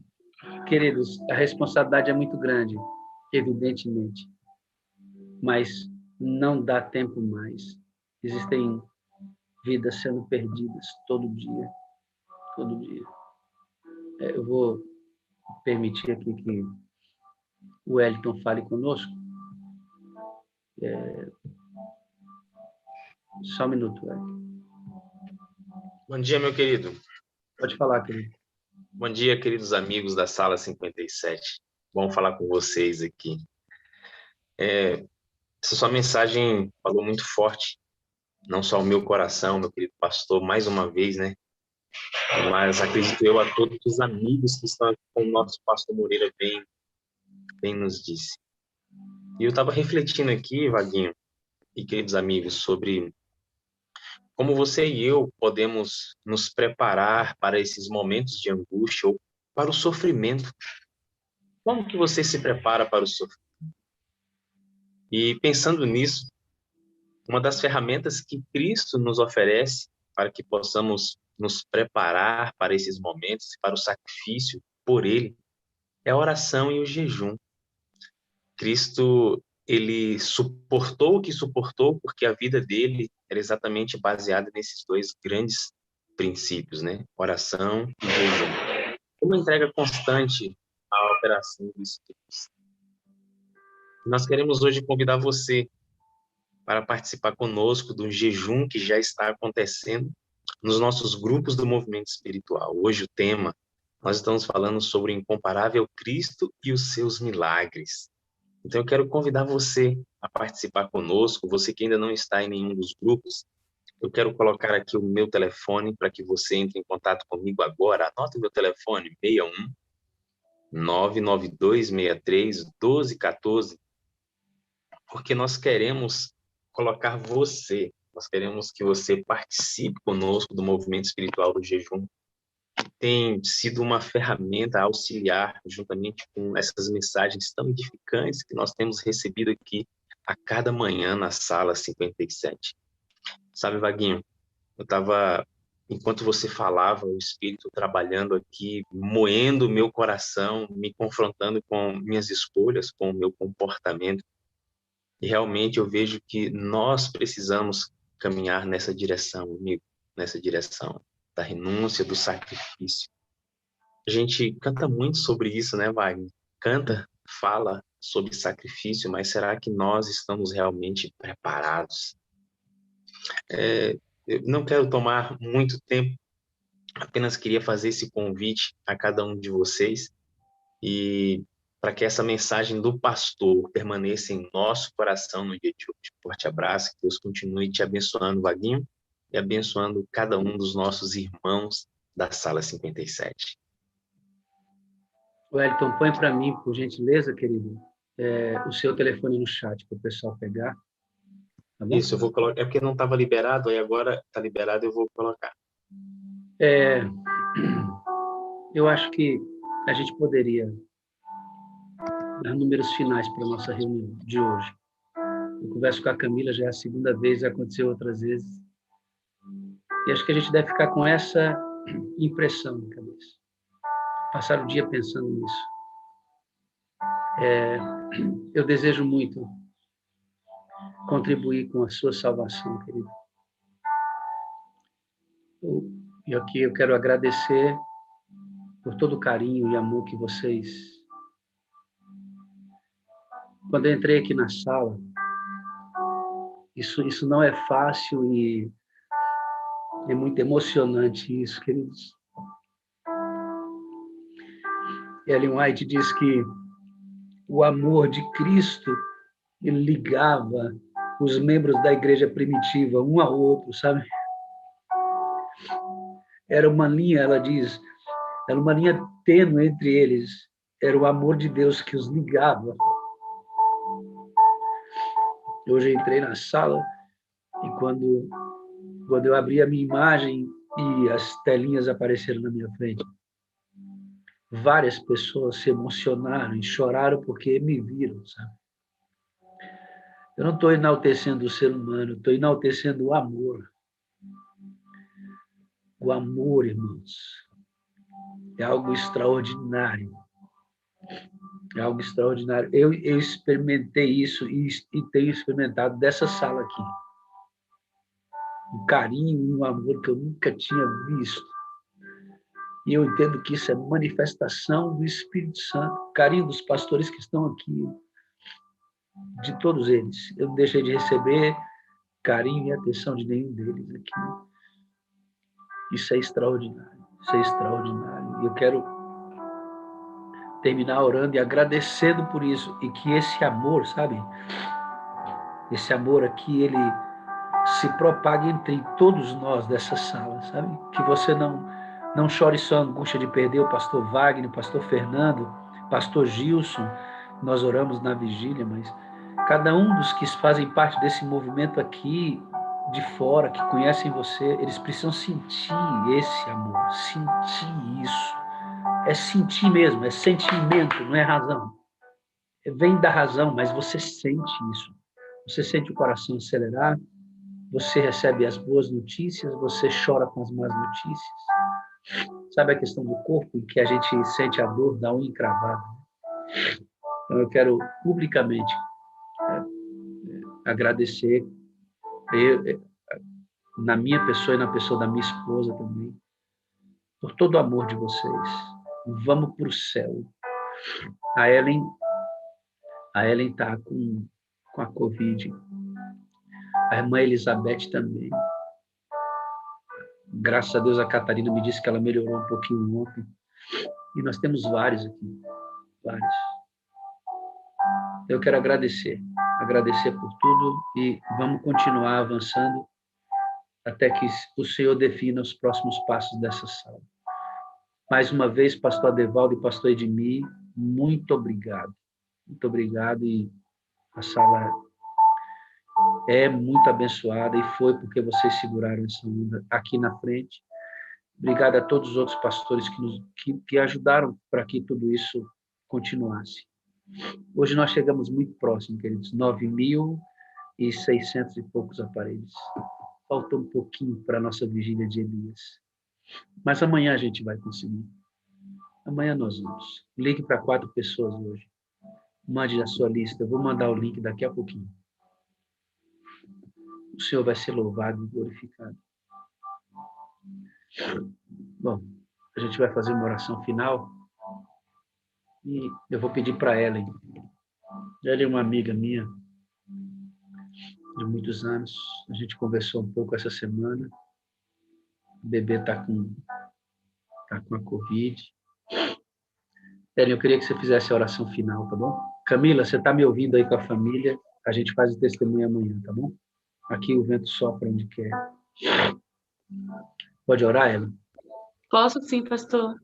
Queridos, a responsabilidade é muito grande, evidentemente, mas não dá tempo mais. Existem vidas sendo perdidas todo dia, todo dia. Eu vou permitir aqui que o Wellington fale conosco. Só um minuto, Wellington. Bom dia, meu querido. Pode falar, querido. Bom dia, queridos amigos da Sala 57. Bom falar com vocês aqui. Essa sua mensagem falou muito forte, não só ao meu coração, meu querido pastor, mais uma vez, né? Mas acredito eu a todos os amigos que estão aqui, como o nosso pastor Moreira bem nos disse. E eu estava refletindo aqui, Vaguinho e queridos amigos, sobre como você e eu podemos nos preparar para esses momentos de angústia ou para o sofrimento. Como que você se prepara para o sofrimento? E pensando nisso, uma das ferramentas que Cristo nos oferece para que possamos nos preparar para esses momentos e para o sacrifício por Ele é a oração e o jejum. Cristo, ele suportou o que suportou porque a vida dele era exatamente baseada nesses dois grandes princípios, né? Oração e jejum. Uma entrega constante à operação do Espírito Santo. Nós queremos hoje convidar você para participar conosco do jejum que já está acontecendo nos nossos grupos do movimento espiritual. Hoje o tema, nós estamos falando sobre o incomparável Cristo e os seus milagres. Então eu quero convidar você a participar conosco, você que ainda não está em nenhum dos grupos, eu quero colocar aqui o meu telefone para que você entre em contato comigo agora. Anota o meu telefone, 61 99263 1214, porque nós queremos colocar você, nós queremos que você participe conosco do movimento espiritual do jejum, que tem sido uma ferramenta auxiliar, juntamente com essas mensagens tão edificantes que nós temos recebido aqui a cada manhã na Sala 57. Sabe, Vaguinho, eu estava, enquanto você falava, o Espírito trabalhando aqui, moendo o meu coração, me confrontando com minhas escolhas, com o meu comportamento. E realmente eu vejo que nós precisamos caminhar nessa direção, amigo, nessa direção da renúncia, do sacrifício. A gente canta muito sobre isso, né, Wagner? Canta, fala sobre sacrifício, mas será que nós estamos realmente preparados? Eu não quero tomar muito tempo, apenas queria fazer esse convite a cada um de vocês e para que essa mensagem do pastor permaneça em nosso coração no dia de hoje. Forte abraço, que Deus continue te abençoando, Vaguinho, e abençoando cada um dos nossos irmãos da Sala 57. Wellington, põe para mim, por gentileza, querido, o seu telefone no chat para o pessoal pegar. Tá bom? Isso, eu vou colocar, é porque não estava liberado, aí agora está liberado, eu vou colocar. Eu acho que a gente poderia dar números finais para a nossa reunião de hoje. Eu converso com a Camila, já é a segunda vez, já aconteceu outras vezes. E acho que a gente deve ficar com essa impressão na cabeça. Passar o dia pensando nisso. Eu desejo muito contribuir com a sua salvação, querido. E aqui eu quero agradecer por todo o carinho e amor que vocês... Quando eu entrei aqui na sala, isso não é fácil e é muito emocionante isso, queridos. Ellen White diz que o amor de Cristo ele ligava os membros da igreja primitiva um ao outro, sabe? Era uma linha, ela diz, era uma linha tênue entre eles. Era o amor de Deus que os ligava. Hoje eu entrei na sala e quando eu abri a minha imagem e as telinhas apareceram na minha frente, várias pessoas se emocionaram e choraram porque me viram, sabe? Eu não estou enaltecendo o ser humano, estou enaltecendo o amor. O amor, irmãos, é algo extraordinário. É algo extraordinário. Eu experimentei isso e tenho experimentado dessa sala aqui. Um carinho, um amor que eu nunca tinha visto. E eu entendo que isso é manifestação do Espírito Santo. O carinho dos pastores que estão aqui, de todos eles. Eu não deixei de receber carinho e atenção de nenhum deles aqui. Isso é extraordinário. Isso é extraordinário. E eu quero terminar orando e agradecendo por isso. E que esse amor, sabe? Esse amor aqui, ele se propague entre todos nós dessa sala, sabe? Que você não chore só a angústia de perder o pastor Wagner, o pastor Fernando, o pastor Gilson. Nós oramos na vigília, mas cada um dos que fazem parte desse movimento aqui, de fora, que conhecem você, eles precisam sentir esse amor, sentir isso. É sentir mesmo, é sentimento, não é razão. Vem da razão, mas você sente isso. Você sente o coração acelerar, você recebe as boas notícias, você chora com as más notícias. Sabe a questão do corpo, em que a gente sente a dor da unha encravada? Então, eu quero publicamente agradecer, na minha pessoa e na pessoa da minha esposa também, por todo o amor de vocês. Vamos para o céu. A Ellen está com a Covid. A irmã Elizabeth também. Graças a Deus, a Catarina me disse que ela melhorou um pouquinho ontem. E nós temos vários aqui. Vários. Eu quero agradecer por tudo e vamos continuar avançando até que o Senhor defina os próximos passos dessa sala. Mais uma vez, pastor Adevaldo e pastor Edmir, muito obrigado. Muito obrigado, e a sala é muito abençoada e foi porque vocês seguraram essa onda aqui na frente. Obrigado a todos os outros pastores que ajudaram para que tudo isso continuasse. Hoje nós chegamos muito próximo, queridos, 9.600 e poucos aparelhos. Faltou um pouquinho para a nossa vigília de Elias. Mas amanhã a gente vai conseguir. Amanhã nós vamos. Ligue para 4 pessoas hoje. Mande a sua lista. Eu vou mandar o link daqui a pouquinho. O Senhor vai ser louvado e glorificado. Bom, a gente vai fazer uma oração final. E eu vou pedir para Ellen. Ela é uma amiga minha de muitos anos. A gente conversou um pouco essa semana. O bebê está com a Covid. Ellen, eu queria que você fizesse a oração final, tá bom? Camila, você está me ouvindo aí com a família? A gente faz o testemunho amanhã, tá bom? Aqui o vento sopra onde quer. Pode orar, Ellen? Posso sim, pastor.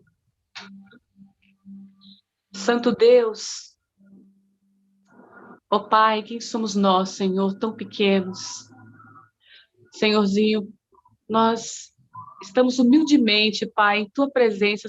Santo Deus, ó Pai, quem somos nós, Senhor, tão pequenos? Senhorzinho, nós estamos humildemente, Pai, em Tua presença,